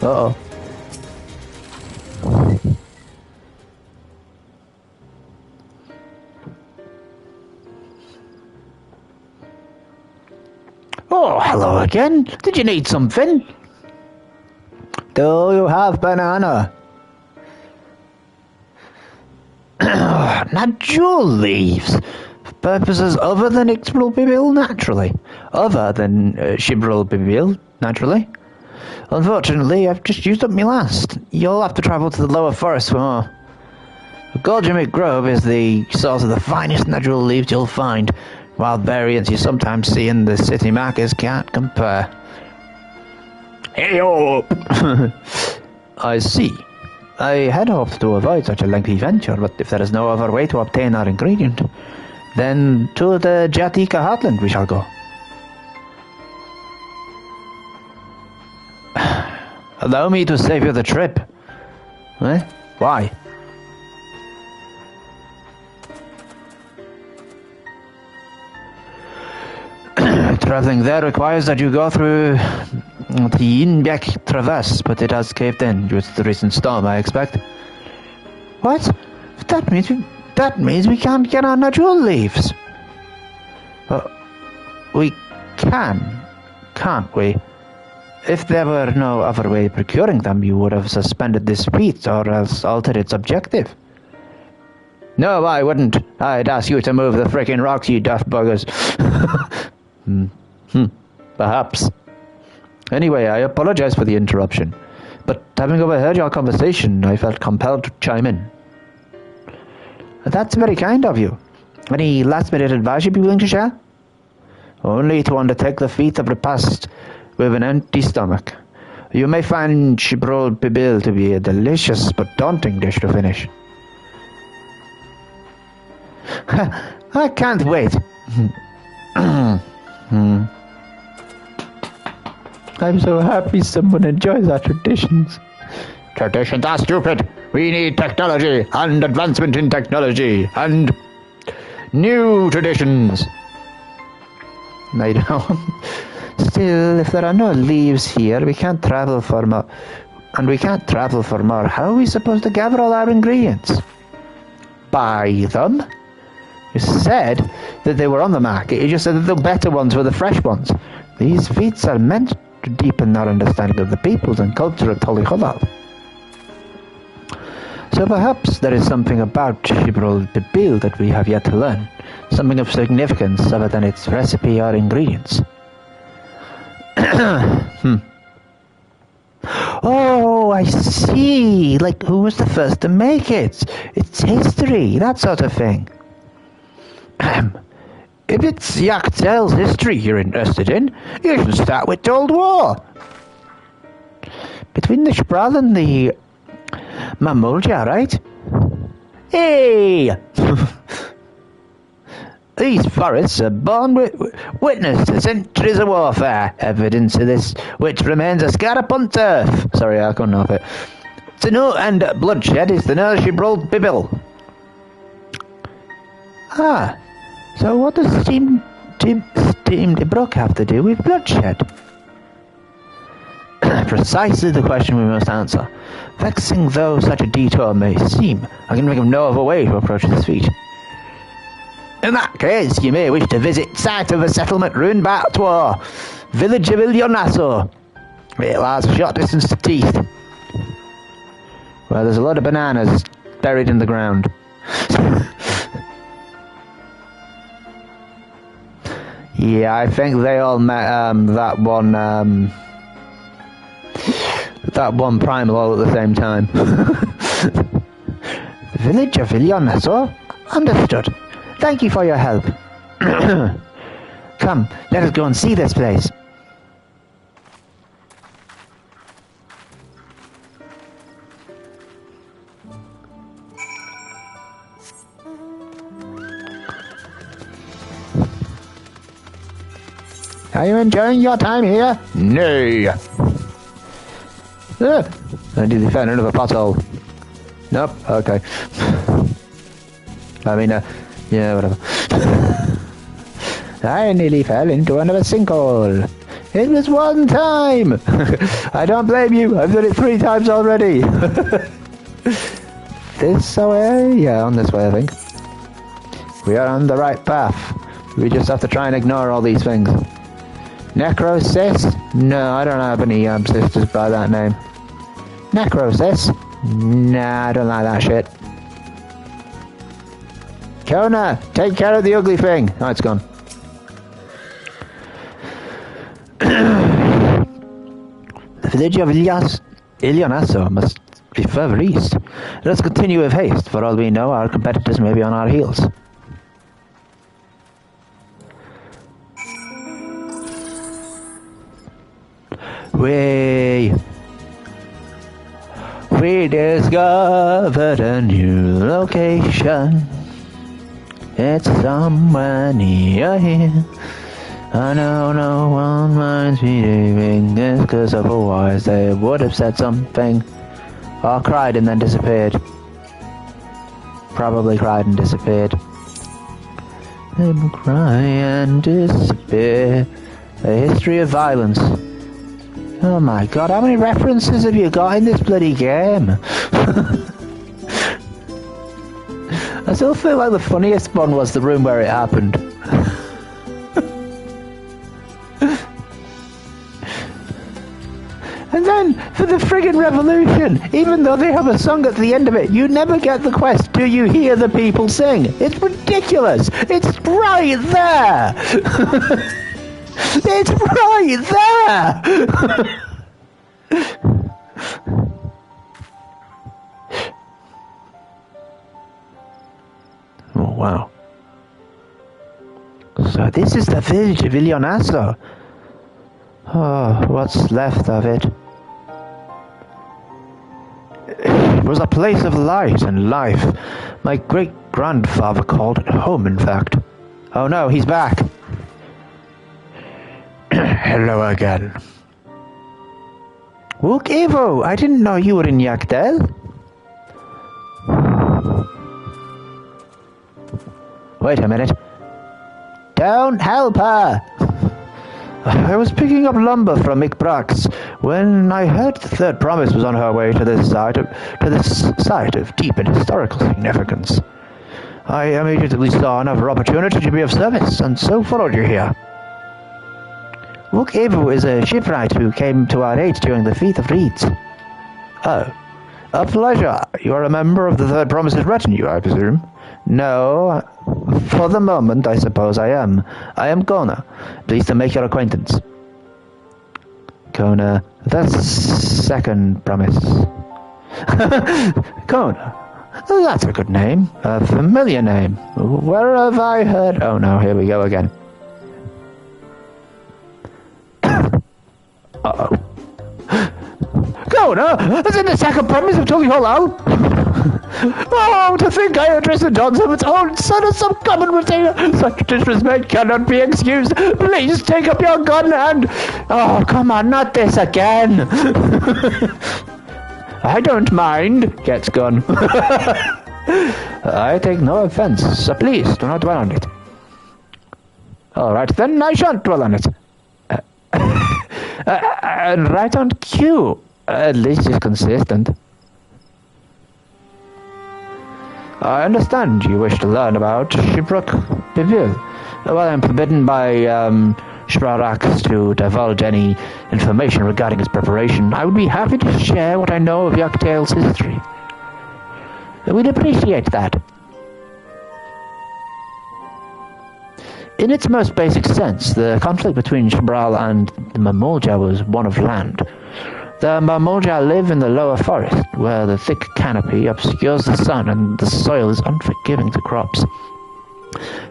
Uh-oh. Oh, hello again. Did you need something? Do you have banana? Natural leaves. For purposes other than Ixbral naturally. Other than Shibral naturally. Unfortunately, I've just used up my last. You'll have to travel to the lower forest for more. Goldjammic Grove is the source of the finest natural leaves you'll find. Wild variants you sometimes see in the city markets can't compare. Hey-o! I see. I had hoped to avoid such a lengthy venture, but if there is no other way to obtain our ingredient, then to the Jatika heartland we shall go. Allow me to save you the trip. Eh? Why? Traveling there requires that you go through the Inbeck Traverse, but it has caved in due to the recent storm, I expect. What? That means we can't get our natural leaves. We can, can't we? If there were no other way of procuring them, you would have suspended this feat or else altered its objective. No, I wouldn't. I'd ask you to move the frickin' rocks, you daft buggers. Perhaps. Anyway, I apologize for the interruption, but having overheard your conversation, I felt compelled to chime in. That's very kind of you. Any last-minute advice you'd be willing to share? Only to undertake the feat of repast with an empty stomach. You may find Shibrol Bibil to be a delicious but daunting dish to finish. I can't wait. I'm so happy someone enjoys our traditions. Traditions are stupid. We need technology and advancement in technology and new traditions. I don't. Still, if there are no leaves here, we can't travel for more. And we can't travel for more. How are we supposed to gather all our ingredients? Buy them? You said that they were on the market. You just said that the better ones were the fresh ones. These feats are meant to deepen our understanding of the peoples and culture of Toliholal. So perhaps there is something about Shibrol Bibil that we have yet to learn. Something of significance other than its recipe or ingredients. Oh, I see. Like, who was the first to make it? Its history, that sort of thing. If it's Yaktel's history you're interested in, you should start with Old War. Between the Shbral and the Mamulja, right? Hey! These forests are born witness to centuries of warfare, evidence of this which remains a scar upon turf. Sorry, I couldn't help it. And bloodshed is the nurse Shibrol Bibil. Ah, so what does Steam de Brook have to do with bloodshed? Precisely the question we must answer. Vexing though such a detour may seem, I can think of no other way to approach this feat. In that case, you may wish to visit site of a settlement ruined by Atwar, village of Ilyonaso. It lies a short distance to Teeth, where there's a lot of bananas buried in the ground. Yeah, I think they all met that one primal all at the same time. The village of Ilyonaso? Understood. Thank you for your help. Come, let us go and see this place. Are you enjoying your time here? Nay. I nearly found another pothole. Nope, okay. I mean, yeah, whatever. I nearly fell into another sinkhole. It was one time. I don't blame you. I've done it 3 times already. this way? Yeah, on this way, I think. We are on the right path. We just have to try and ignore all these things. Necrosis? No, I don't have any sisters by that name. Necrosis? Nah, I don't like that shit. Kona, take care of the ugly thing. Oh, it's gone. The village of Ilionasso must be further east. Let us continue with haste. For all we know, our competitors may be on our heels. We discovered a new location. It's somewhere near here. I know no one minds me doing this, cause otherwise they would have said something. Or cried and then disappeared. Probably cried and disappeared. They will cry and disappear. A history of violence. Oh my god, how many references have you got in this bloody game? I still feel like the funniest one was the room where it happened. And then, for the friggin' revolution, even though they have a song at the end of it, you never get the quest, do you hear the people sing? It's ridiculous! It's right there! It's right there! Oh, wow. So this is the village of Ilionasso. Oh, what's left of it? It was a place of light and life. My great-grandfather called it home, in fact. Oh no, he's back. Hello again. Look, Evo, I didn't know you were in Yakdel. Wait a minute. Don't help her! I was picking up lumber from McBrack's when I heard the third promise was on her way to this site of deep and historical significance. I immediately saw another opportunity to be of service, and so followed you here. Look, Evo is a shipwright who came to our aid during the Feast of Reeds. Oh, a pleasure. You are a member of the Third Promise's retinue, I presume? No, for the moment, I suppose I am. I am Kona. Pleased to make your acquaintance. Kona, that's second promise. Kona, that's a good name. A familiar name. Where have I heard? Oh no, here we go again. Uh-oh. Kona, that's in the second promise of Tully Hollow. Oh, to think I addressed the dogs of its own son as some common retainer. Such disrespect cannot be excused. Please take up your gun and... Oh, come on, not this again. I don't mind. Gets gun. I take no offense, so please do not dwell on it. Alright, then I shan't dwell on it. Right on cue. At least it's consistent. I understand you wish to learn about Shibruk Bivil. Well, I'm forbidden by Shrarak to divulge any information regarding its preparation. I would be happy to share what I know of Yaktail's history. We'd appreciate that. In its most basic sense, the conflict between Shabral and the Mamulja was one of land. The Mamulja live in the lower forest, where the thick canopy obscures the sun and the soil is unforgiving to crops.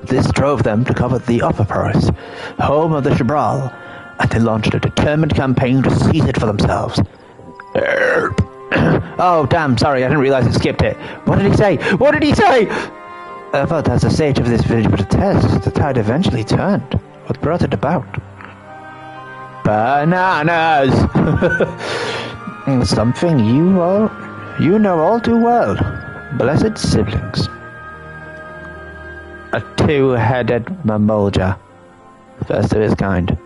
This drove them to cover the upper forest, home of the Shabral, and they launched a determined campaign to seize it for themselves. Oh, damn, sorry, I didn't realize it skipped it. What did he say? What did he say? But as the sage of this village would attest, the tide eventually turned. What brought it about? Bananas! Something you know all too well. Blessed siblings. A two-headed Mamulja. First of his kind.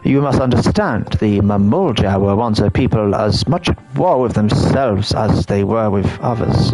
You must understand, the Mamulja were once a people as much at war with themselves as they were with others.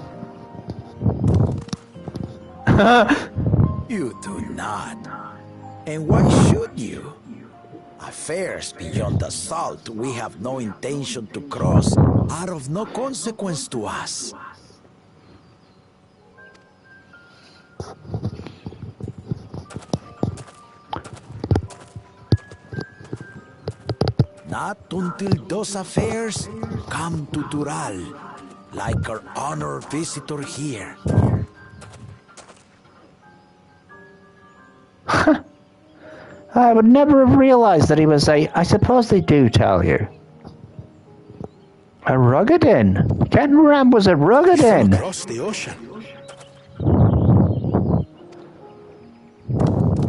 You do not. And why should you? Affairs beyond the salt we have no intention to cross are of no consequence to us. Not until those affairs come to Tural, like our honored visitor here. I would never have realized that he was I suppose they do tell you. A Ruggedin. Ken Ram was a Ruggedin. Across the ocean.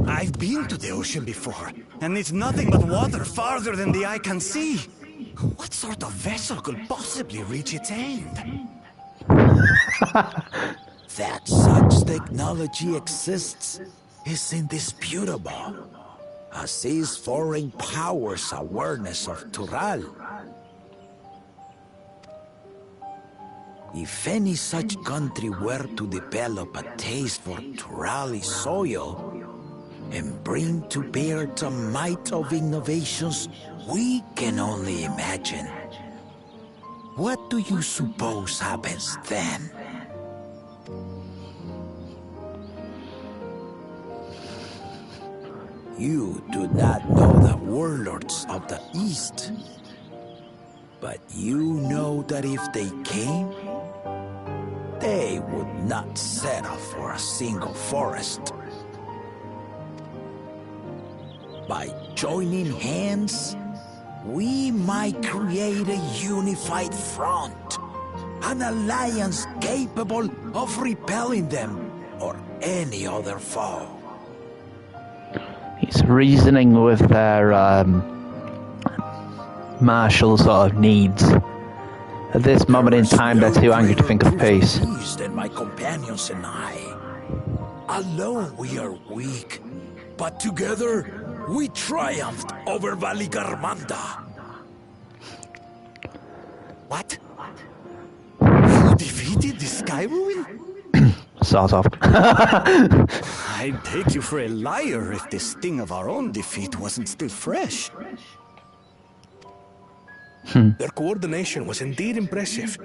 I've been to the ocean before, and it's nothing but water farther than the eye can see. What sort of vessel could possibly reach its end? That such technology exists is indisputable, as is foreign powers' awareness of Tural. If any such country were to develop a taste for Turali soil and bring to bear the might of innovations we can only imagine, what do you suppose happens then? You do not know the warlords of the East, but you know that if they came, they would not settle for a single forest. By joining hands, we might create a unified front, an alliance capable of repelling them or any other foe. He's reasoning with their martial sort of needs. At this moment in time, they're too angry to think of peace. Than my companions and I. Alone we are weak, but together we triumphed over Valigarmanda. What? You defeated the Sky Ruin? Sort of. I'd take you for a liar if the sting of our own defeat wasn't still fresh. Their coordination was indeed impressive.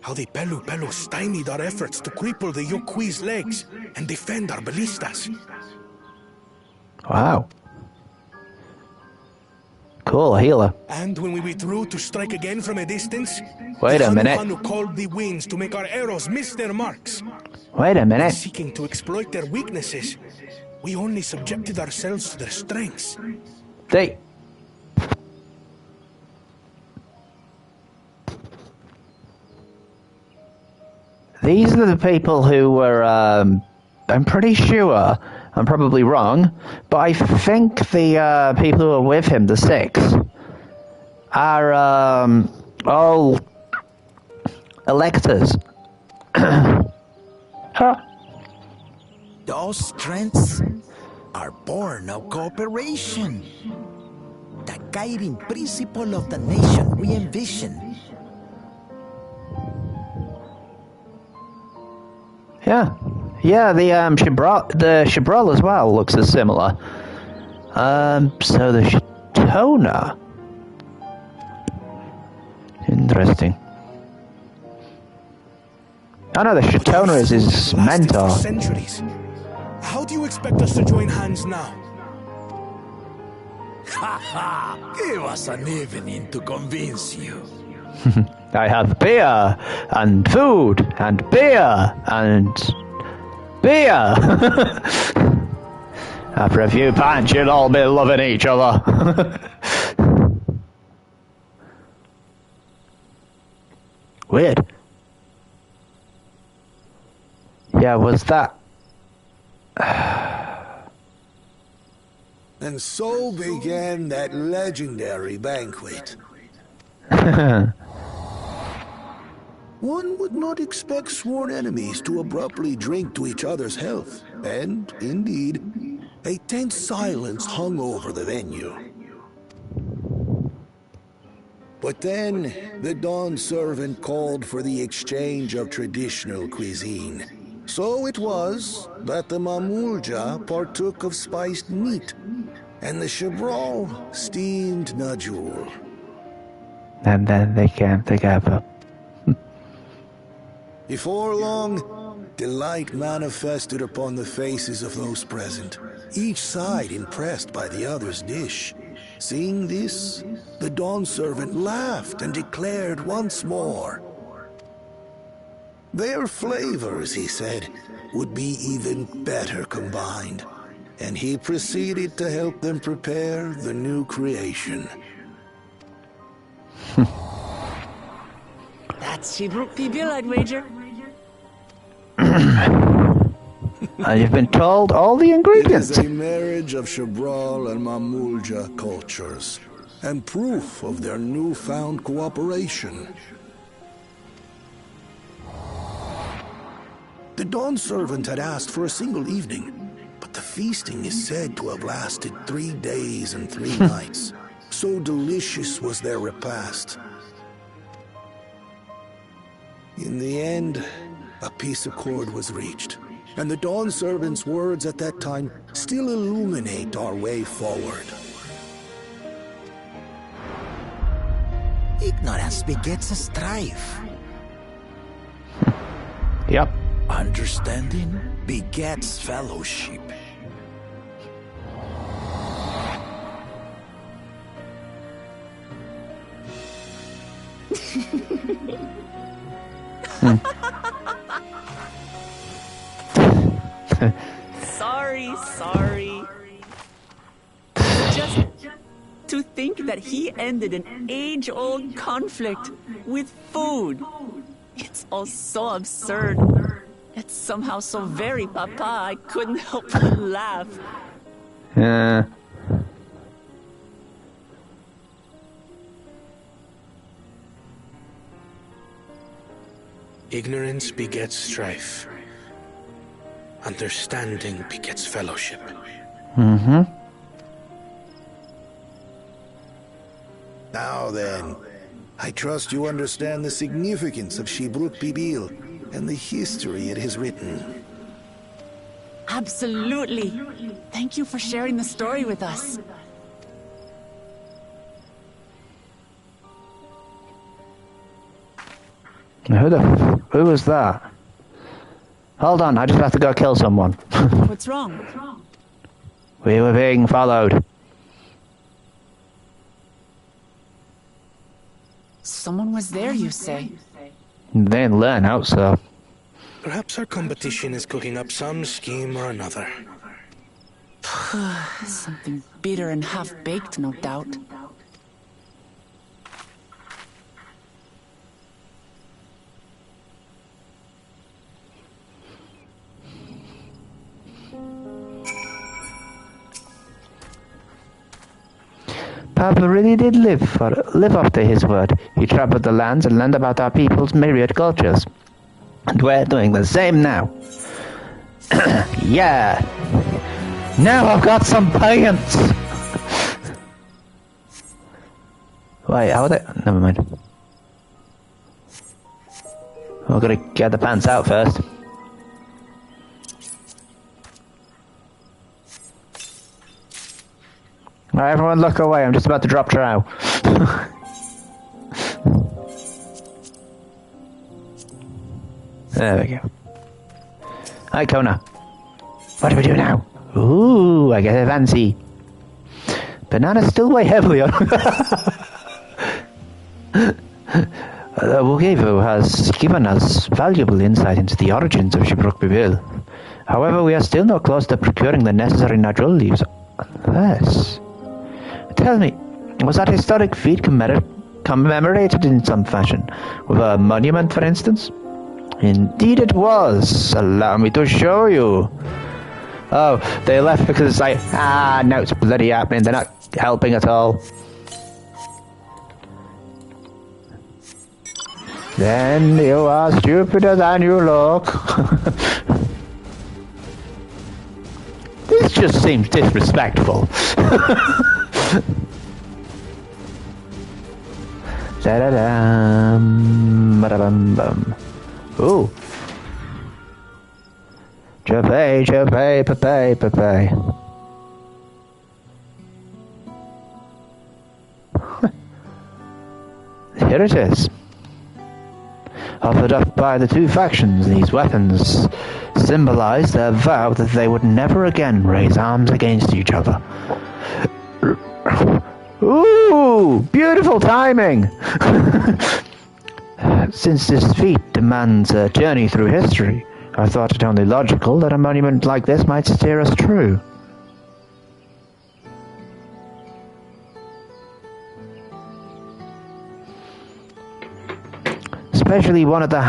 How the Pelu Pelu stymied our efforts to cripple the Yokui's legs and defend our ballistas. Wow. Cool, healer. And when we withdrew to strike again from a distance, Wait a minute. Hanu called the winds to make our arrows miss their marks. Wait a minute. Seeking to exploit their weaknesses, we only subjected ourselves to their strengths. These are the people who were, I'm pretty sure, I'm probably wrong, but I think the people who are with him, the six, are all electors. Huh? Those strengths are born of cooperation. The guiding principle of the nation we envision. Yeah, the Chabrol as well looks as similar. So the Shatona. Interesting. I know the Shatona is his mentor. For centuries. How do you expect us to join hands now? Ha ha! Give us an evening to convince you. I have beer, and food, and beer, and beer. After a few pints, you'll all be loving each other. Weird. Yeah, was that... And so began that legendary banquet. One would not expect sworn enemies to abruptly drink to each other's health, and, indeed, a tense silence hung over the venue. But then, the dawn servant called for the exchange of traditional cuisine, So it was that the Mamulja partook of spiced meat, and the Chebral steamed Najul. And then they came together. Before long, delight manifested upon the faces of those present, each side impressed by the other's dish. Seeing this, the dawn servant laughed and declared once more, their flavors, he said, would be even better combined, and he proceeded to help them prepare the new creation. That's Shebruk Pibil, I'd wager. You've been told all the ingredients. It is a marriage of Chebral and Mamulja cultures, and proof of their newfound cooperation. The dawn servant had asked for a single evening, but the feasting is said to have lasted 3 days and 3 nights. So delicious was their repast. In the end, a peace accord was reached, and the dawn servant's words at that time still illuminate our way forward. Ignorance begets a strife. Yep. Understanding begets fellowship. Sorry. Just to think that he ended an age-old conflict with food. It's all so absurd. It's somehow so very papa, I couldn't help but laugh. Yeah. Ignorance begets strife. Understanding begets fellowship. Mm-hmm. Now then, I trust you understand the significance of Shebruk Pibil and the history it has written. Absolutely. Thank you for sharing the story with us. Who was that? Hold on, I just have to go kill someone. What's wrong? We were being followed. Someone was there, you say? They didn't learn out, so... Perhaps our competition is cooking up some scheme or another. Something bitter and half-baked, no doubt. Papa really did live up to his word. He traveled the lands and learned about our people's myriad cultures. And we're doing the same now. Yeah! Now I've got some pants! Wait, how are they? Never mind. We're gonna get the pants out first. Alright, everyone look away, I'm just about to drop trow. There we go. Hi, Kona. What do we do now? Ooh, I get a fancy. Banana's still weigh heavily on... Wugevu has given us valuable insight into the origins of Shebruk Pibil. However, we are still not close to procuring the necessary natural leaves. Unless... Tell me, was that historic feat commemorated in some fashion? With a monument, for instance? Indeed it was. Allow me to show you. Oh, they left because it's like, now it's bloody happening. They're not helping at all. Then you are stupider than you look. This just seems disrespectful. Da-da-dum, ba-da-bum-bum. Ooh. Chopay, chopay, papay, papay. Here it is. Offered up by the two factions, these weapons symbolize their vow that they would never again raise arms against each other. Ooh, beautiful timing! Since this feat demands a journey through history, I thought it only logical that a monument like this might steer us true. Especially one at the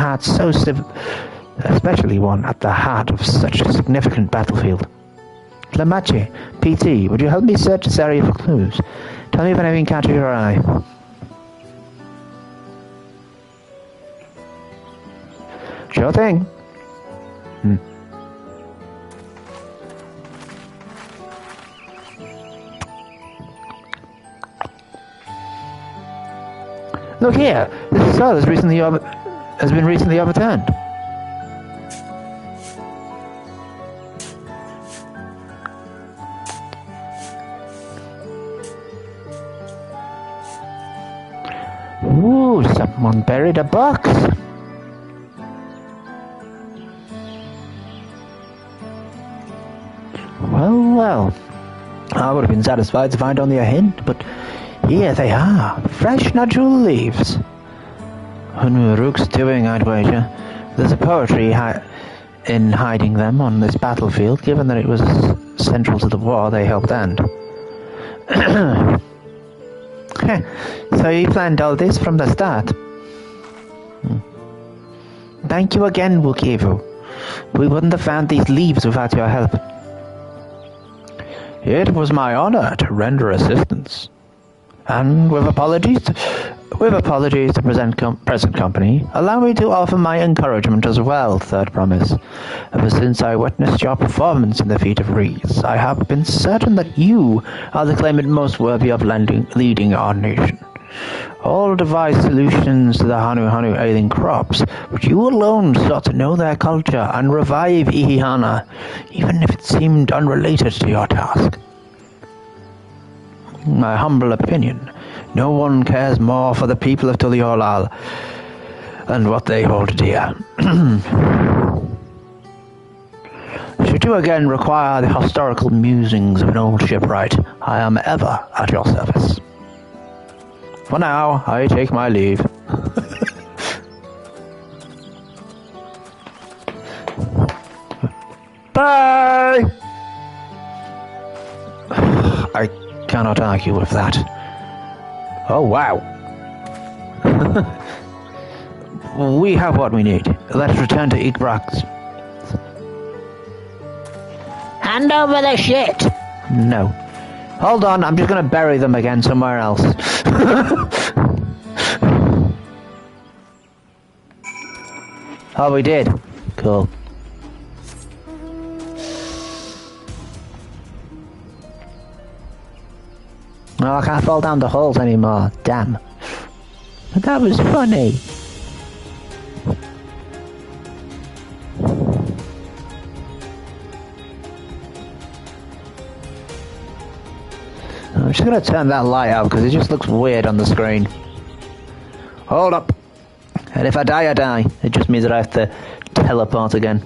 heart of such a significant battlefield. Lamache, PT, would you help me search this area for clues? Tell me if anything catches your eye. Sure thing. Look here, this cell has been recently overturned. Ooh, someone buried a box. Well, I would have been satisfied to find only a hint, but here they are, fresh natural leaves. Rook's doing, I'd wager. There's a poetry in hiding them on this battlefield, given that it was central to the war they helped end. So you planned all this from the start? Thank you again, Wukivu. We wouldn't have found these leaves without your help. It was my honor to render assistance. And with apologies to present company, allow me to offer my encouragement as well, Third Promise. Ever since I witnessed your performance in the feat of reeds, I have been certain that you are the claimant most worthy of leading our nation. All devised solutions to the Hanu ailing crops, but you alone sought to know their culture and revive Ihihana, even if it seemed unrelated to your task. My humble opinion, no one cares more for the people of Tuliolal and what they hold dear. Should you again require the historical musings of an old shipwright, I am ever at your service. For now, I take my leave. Bye! I cannot argue with that. Oh, wow. We have what we need. Let's return to Igbrak's. Hand over the shit! No. Hold on, I'm just going to bury them again somewhere else. Oh, we did. Cool. Oh, I can't fall down the holes anymore. Damn. But that was funny. I'm just going to turn that light out because it just looks weird on the screen. Hold up. And if I die, I die. It just means that I have to teleport again.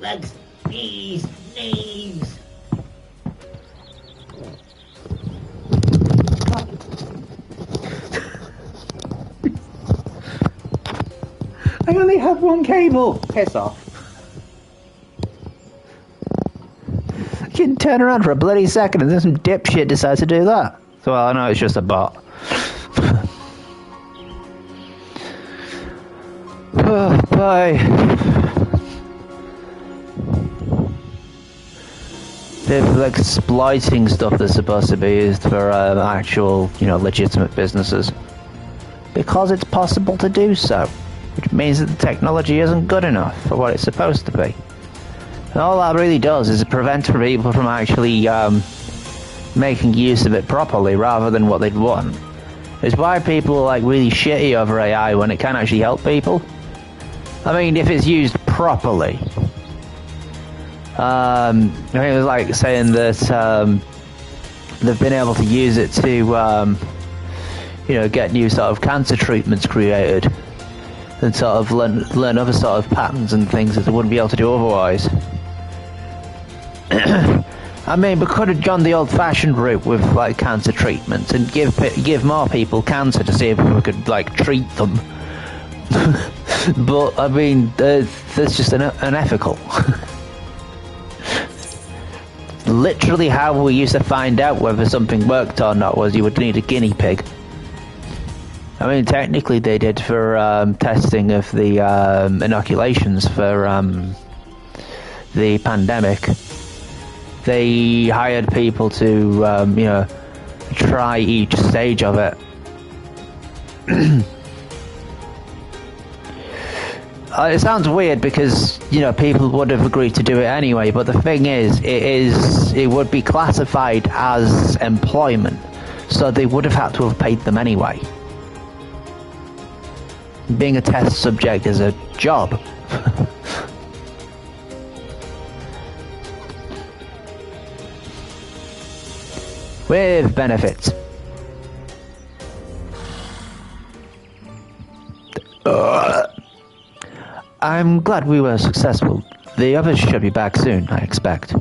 Legs, knees, knees. I only have one cable. Piss off. I can turn around for a bloody second and then some dipshit decides to do that. So I know it's just a bot. Oh, bye. The like splicing stuff that's supposed to be used for actual, legitimate businesses. Because it's possible to do so. Which means that the technology isn't good enough for what it's supposed to be. And all that really does is prevent people from actually making use of it properly rather than what they'd want. It's why people are like really shitty over AI when it can actually help people. I mean, if it's used properly. I mean, it was like saying that they've been able to use it to, you know, get new sort of cancer treatments created and sort of learn other sort of patterns and things that they wouldn't be able to do otherwise. I mean, we could have gone the old-fashioned route with like cancer treatments and give more people cancer to see if we could like treat them. But I mean, that's just unethical. Literally, how we used to find out whether something worked or not was you would need a guinea pig. I mean, technically, they did for testing of the inoculations for the pandemic. They hired people to, you know, try each stage of it. It sounds weird because, you know, people would have agreed to do it anyway, but the thing is, it would be classified as employment, so they would have had to have paid them anyway. Being a test subject is a job. With benefits. I'm glad we were successful. The others should be back soon, I expect.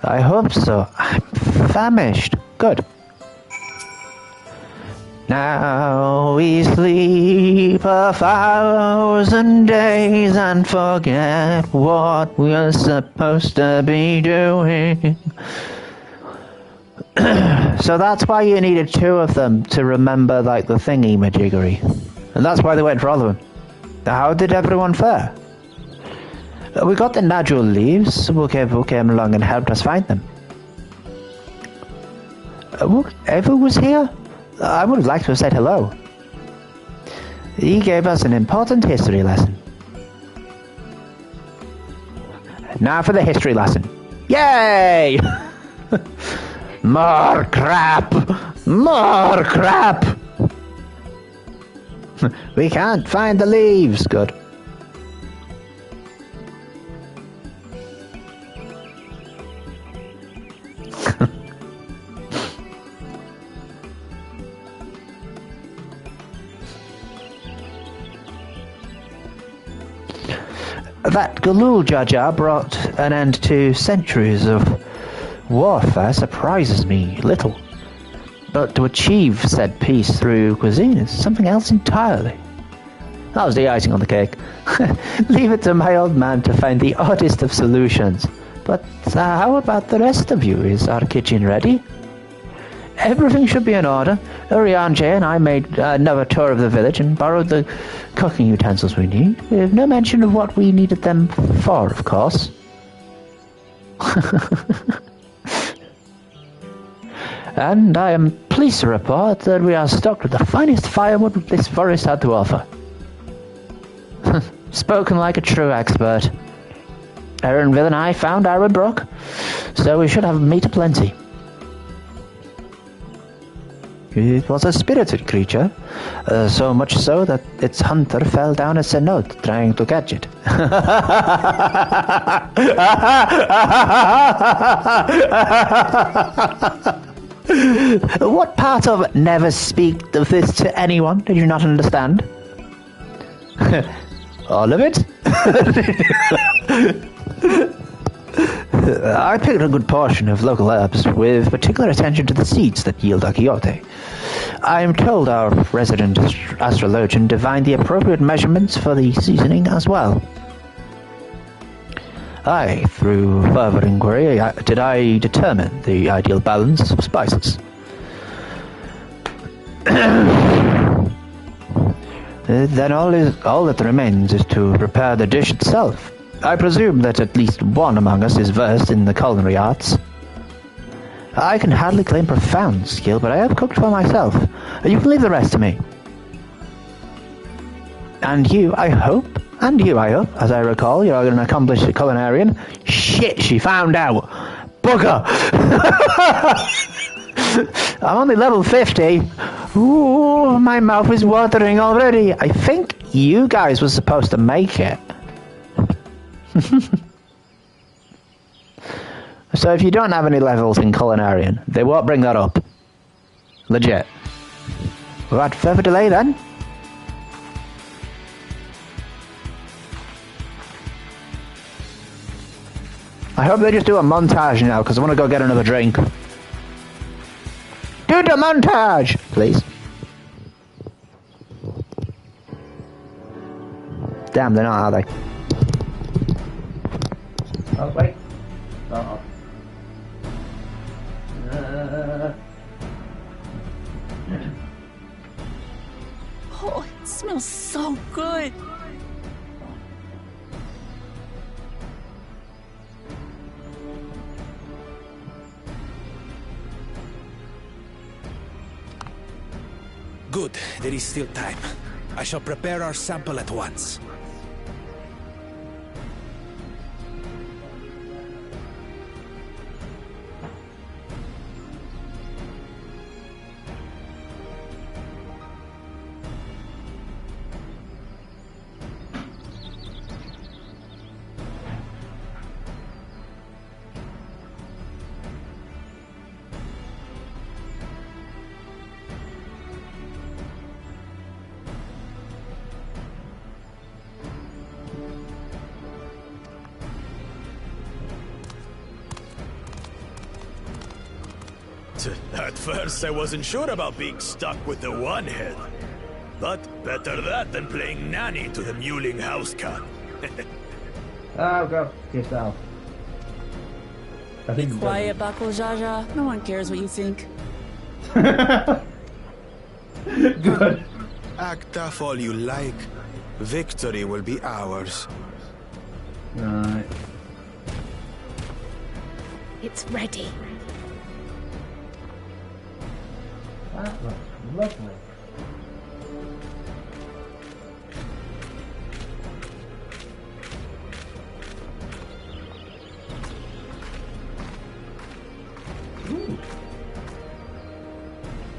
I hope so. I'm famished. Good. Now we sleep 1,000 days and forget what we're supposed to be doing. So that's why you needed 2 of them to remember, like, the thingy-majiggery. And that's why they went for all of them. How did everyone fare? We got the natural leaves who came along and helped us find them. Ever was here? I would have liked to have said hello. He gave us an important history lesson. Now for the history lesson. Yay! More crap! More crap! We can't find the leaves. Good. That Galul Jaja brought an end to centuries of warfare surprises me little. But to achieve said peace through cuisine is something else entirely. That was the icing on the cake. Leave it to my old man to find the oddest of solutions. But how about the rest of you? Is our kitchen ready? Everything should be in order. Urian J and I made another tour of the village and borrowed the cooking utensils we need, with no mention of what we needed them for, of course. And I am pleased to report that we are stocked with the finest firewood this forest had to offer. Spoken like a true expert. Erinville and I found our brook, so we should have meat aplenty. It was a spirited creature, so much so that its hunter fell down a cenote trying to catch it. What part of never speak of this to anyone did you not understand? All of it? I picked a good portion of local herbs, with particular attention to the seeds that yield achiote. I am told our resident astrologian divined the appropriate measurements for the seasoning as well. Through further inquiry, did I determine the ideal balance of spices. Then all that remains is to prepare the dish itself. I presume that at least one among us is versed in the culinary arts. I can hardly claim profound skill, but I have cooked for myself. You can leave the rest to me. And you, I hope, as I recall, you're an accomplished culinarian. Shit, she found out. bugger! I'm only level 50. Ooh, my mouth is watering already. I think you guys were supposed to make it. So if you don't have any levels in Culinarian, they won't bring that up. Legit. Without further delay then. I hope they just do a montage now, because I want to go get another drink. Do the montage, please. Damn, they're not, are they? Oh, wait. Uh-oh. Oh, it smells so good. Good, there is still time. I shall prepare our sample at once. At first, I wasn't sure about being stuck with the one head. But better that than playing nanny to the mewling house cat. Oh, go yourself. Be quiet, Bako Jaja. No one cares what you think. Good. Act tough all you like. Victory will be ours. Right. It's ready. That looks lovely.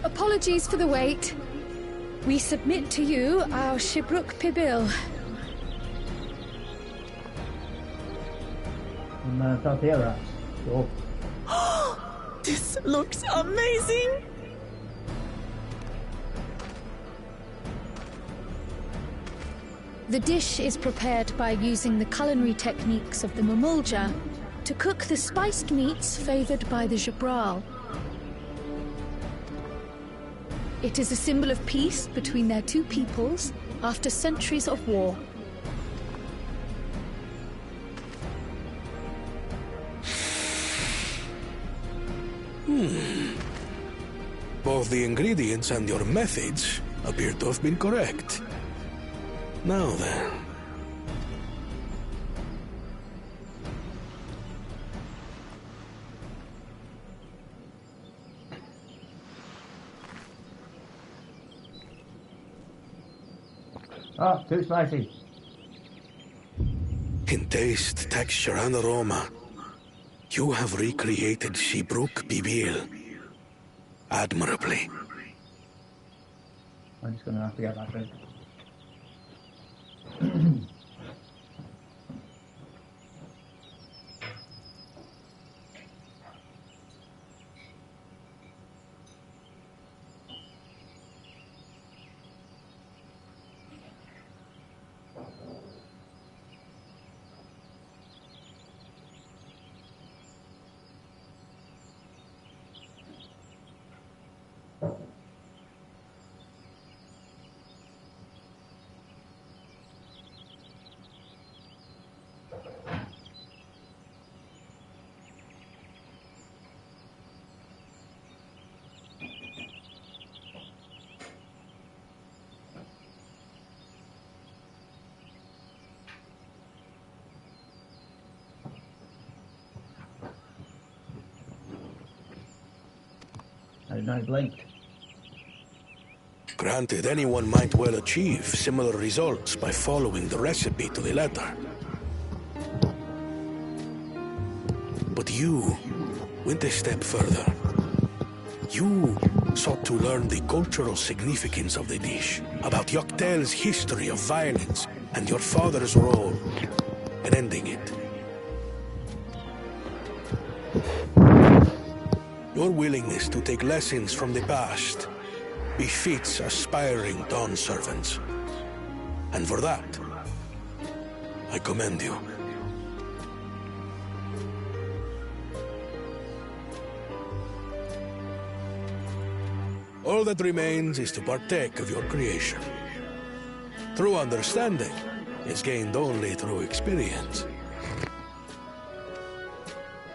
Apologies for the wait. We submit to you our Shibruk Pibil. Tortilla wraps. Cool. This looks amazing. The dish is prepared by using the culinary techniques of the Mamulja to cook the spiced meats favored by the Jabral. It is a symbol of peace between their two peoples after centuries of war. Both the ingredients and your methods appear to have been correct. Now then. Oh, too spicy. In taste, texture, and aroma, you have recreated Shibruk Bibil admirably. I'm just gonna have to get that drink. I blinked. Granted, anyone might well achieve similar results by following the recipe to the letter. But you went a step further. You sought to learn the cultural significance of the dish, about Yoctel's history of violence, and your father's role in ending it. Your willingness to take lessons from the past befits aspiring dawn servants. And for that, I commend you. All that remains is to partake of your creation. True understanding is gained only through experience.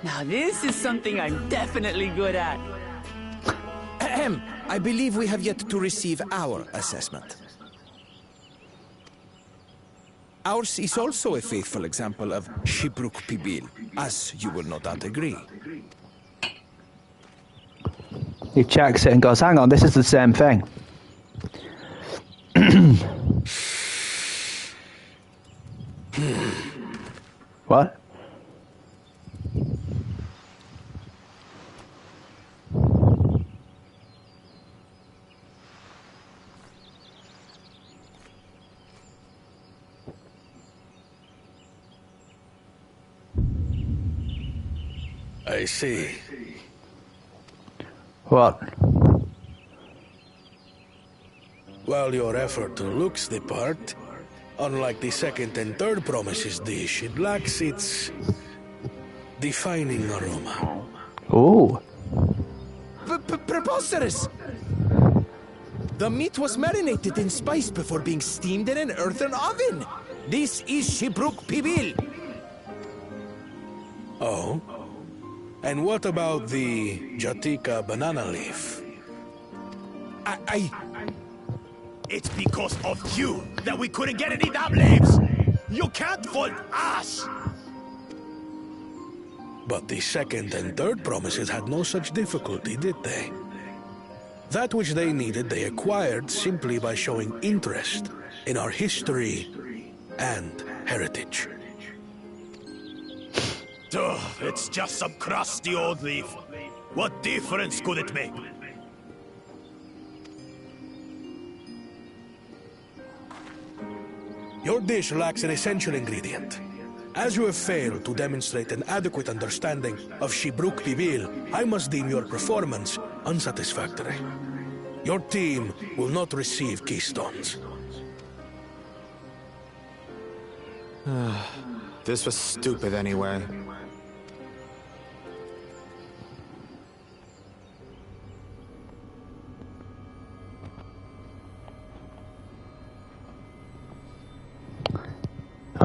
Now this is something I'm definitely good at. Ahem. I believe we have yet to receive our assessment. Ours is also a faithful example of Shibruk Pibil, as you will no doubt agree. He checks it and goes, hang on, this is the same thing. What? I see. What? While your effort looks the part, unlike the second and third promises dish, it lacks its defining aroma. Ooh. Preposterous! The meat was marinated in spice before being steamed in an earthen oven. This is Shibruk Pibil. Oh? And what about the Jatika banana leaf? It's because of you that we couldn't get any damn leaves! You can't fault us! But the second and third promises had no such difficulty, did they? That which they needed, they acquired simply by showing interest in our history and heritage. Ugh, it's just some crusty old leaf. What difference could it make? Your dish lacks an essential ingredient. As you have failed to demonstrate an adequate understanding of Shibruk Pibil, I must deem your performance unsatisfactory. Your team will not receive keystones. This was stupid anyway.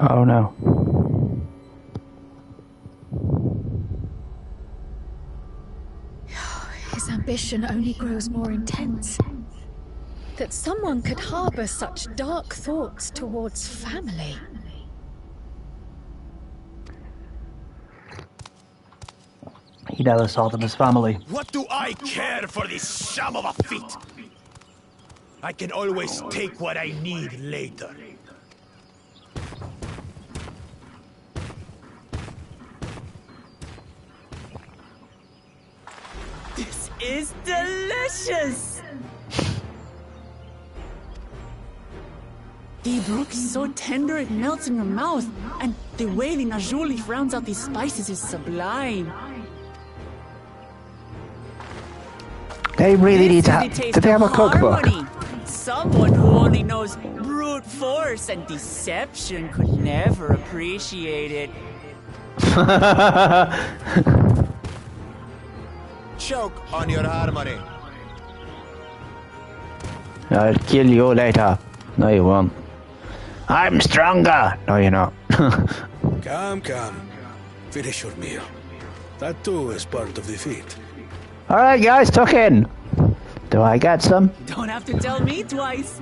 Oh no. His ambition only grows more intense. That someone could harbor such dark thoughts towards family. He never saw them as family. What do I care for this sham of a feat? I can always take what I need later. This is delicious! The brook is so tender it melts in your mouth, and the way the najuli rounds out these spices is sublime. They really need to This have... is the taste Do they have a of cookbook? harmony. Someone who only knows brute force and deception could never appreciate it. Choke on your harmony. I'll kill you later. No, you won't. I'm stronger. No, you're not. Come. Finish your meal. That too is part of the feat. Alright guys, tuck in. Do I get some? Don't have to tell me twice.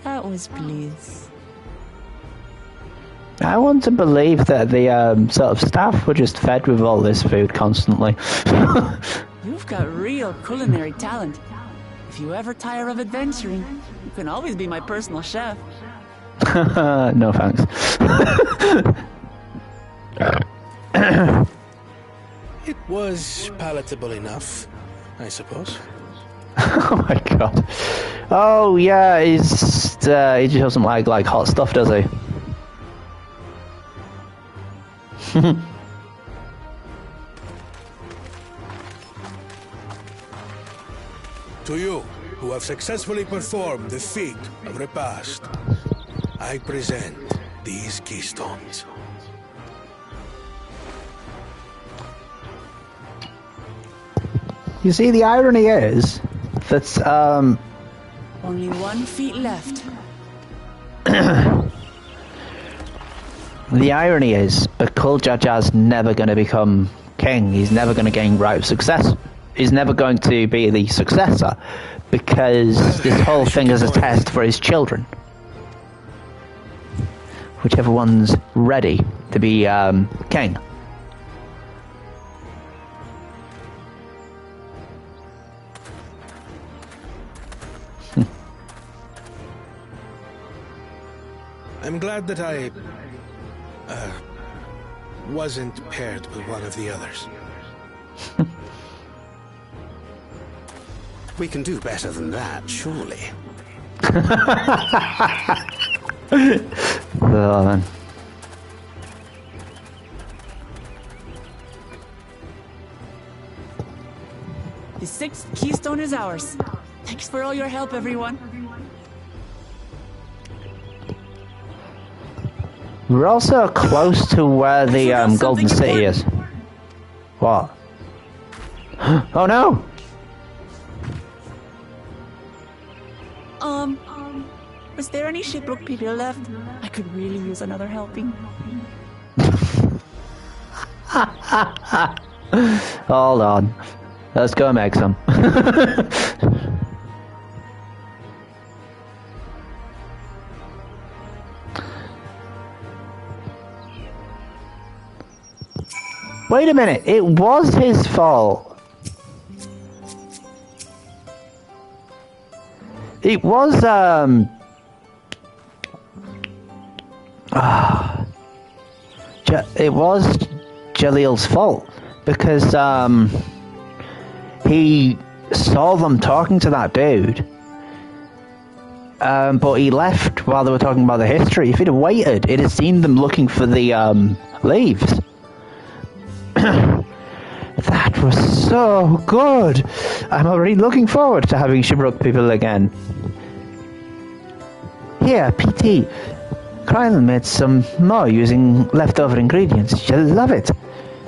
That was bliss. I want to believe that the sort of staff were just fed with all this food constantly. You've got real culinary talent. If you ever tire of adventuring, you can always be my personal chef. No thanks. It was palatable enough, I suppose. Oh my god. Oh yeah, he just doesn't like hot stuff, does he? To you, who have successfully performed the feat of repast, I present these keystones. You see, the irony is that Only 1 feet left. the irony is Bakul Jaja's never going to become king. He's never going to gain right of success. He's never going to be the successor because this whole thing is a test for his children. Whichever one's ready to be king. I'm glad that I wasn't paired with one of the others. We can do better than that, surely. Oh, man. The 6th keystone is ours. Thanks for all your help, everyone. We're also close to where the Golden City is. What? Oh no! Was there any Shipbrook people left? I could really use another helping. Hold on. Let's go make some. Wait a minute, it was his fault. It was, it was Jalil's fault because, he saw them talking to that dude, but he left while they were talking about the history. If he'd have waited, he'd have seen them looking for the, leaves. That was so good. I'm already looking forward to having Shipbrook people again. Here, PT. Krylan made some more using leftover ingredients. You'll love it.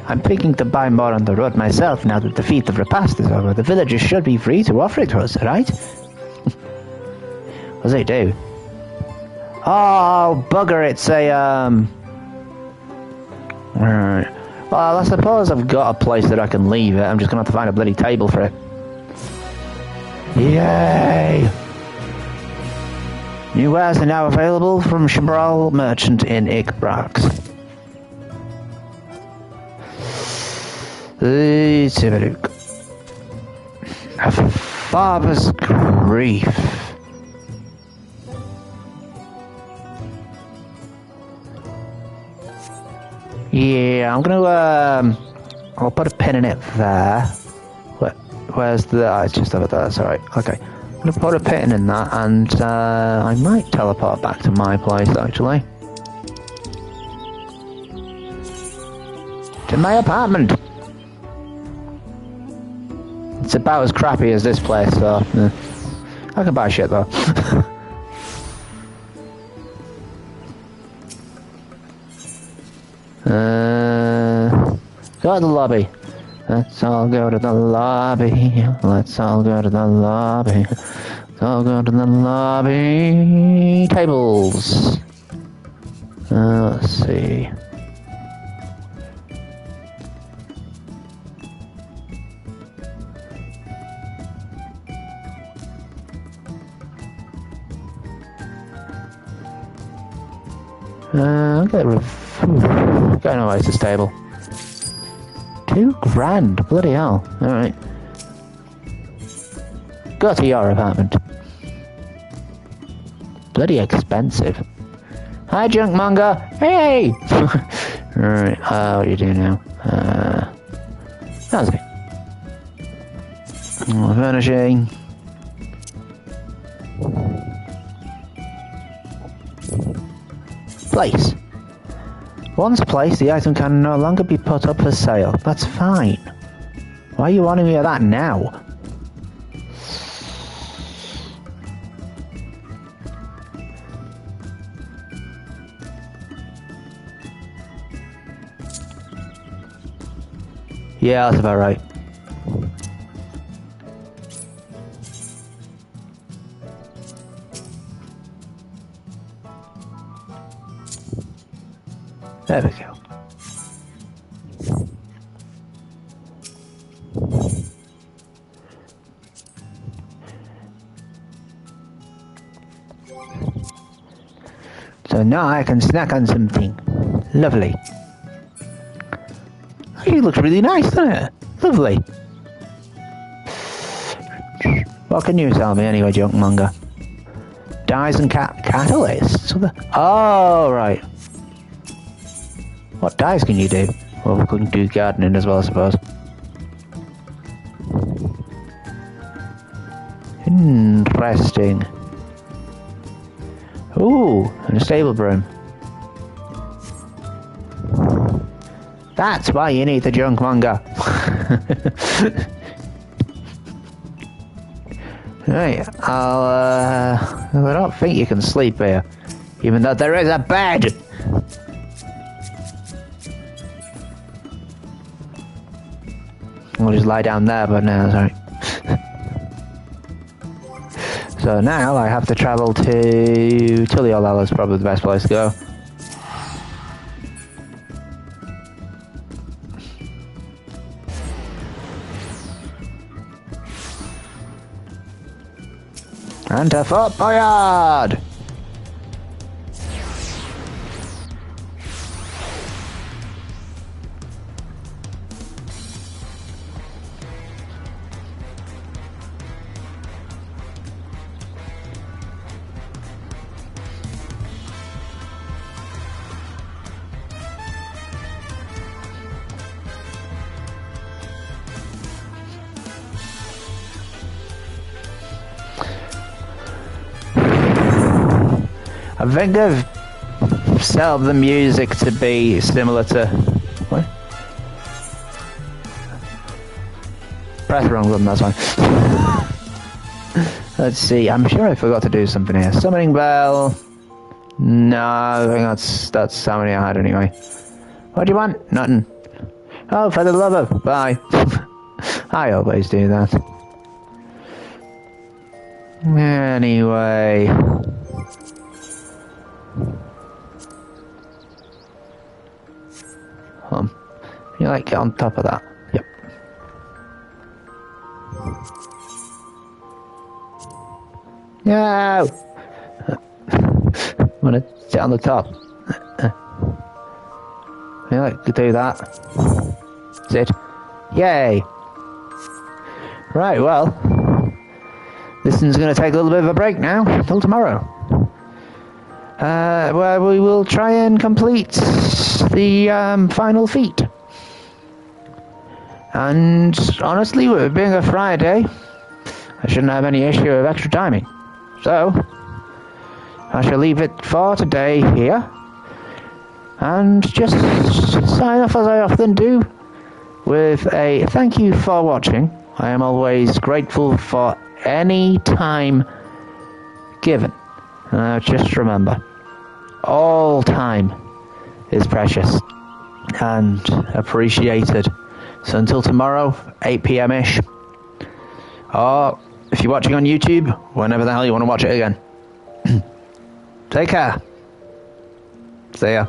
I'm thinking to buy more on the road myself now that the feat of repast is over. The villagers should be free to offer it to us, right? What does it do? Oh, bugger, it's a, well, I suppose I've got a place that I can leave it. I'm just going to have to find a bloody table for it. Yay! New wares are now available from Shabral Merchant in Ikbrax. A father's grief. Yeah, I'm gonna, I'll put a pin in it there. Where's the, it's just over there, that's alright, okay. I'm gonna put a pin in that, and, I might teleport back to my place, actually. To my apartment! It's about as crappy as this place, so, I can buy shit, though. Go to the lobby. Let's all go to the lobby. Let's all go to the lobby. Let's all go to the lobby. Tables. Let's see. I'll get rid of... Got no ice table. $2,000, bloody hell. Alright. go to your apartment. Bloody expensive. Hi, Junkmonger. Hey! Alright, what do you do now? How's it? Furnishing. Place. Once placed, the item can no longer be put up for sale. That's fine. Why are you wanting me at that now? Yeah, that's about right. There we go. So now I can snack on something. Lovely. Actually looks really nice, doesn't it? Lovely. What can you tell me anyway, Junkmonger? Dyes and catalysts? Oh, right. What dyes can you do? Well, we can do gardening as well, I suppose. Interesting. Ooh, and a stable broom. That's why you need the Junkmonger. Right, I don't think you can sleep here, even though there is a bed. We'll just lie down there, but no, sorry. So now I have to travel to Tuliolala is probably the best place to go. And to Fort Boyard! I think I've set up the music to be similar to... What? Press the wrong button, that's fine. Let's see, I'm sure I forgot to do something here. Summoning bell... No, I think that's how many I had anyway. What do you want? Nothing. Oh, for the love of... Bye. I always do that. Anyway... You like get on top of that? Yep. No! I'm gonna sit on the top. You like to do that? Sit. Yay! Right, well, this one's gonna take a little bit of a break now, until tomorrow. Where we will try and complete the final feat. And honestly, with it being a Friday, I shouldn't have any issue with extra timing. So, I shall leave it for today here. And just sign off as I often do with a thank you for watching. I am always grateful for any time given. Just remember, all time is precious and appreciated. So until tomorrow, 8 PM-ish. Or if you're watching on YouTube, whenever the hell you want to watch it again. Take care. See ya.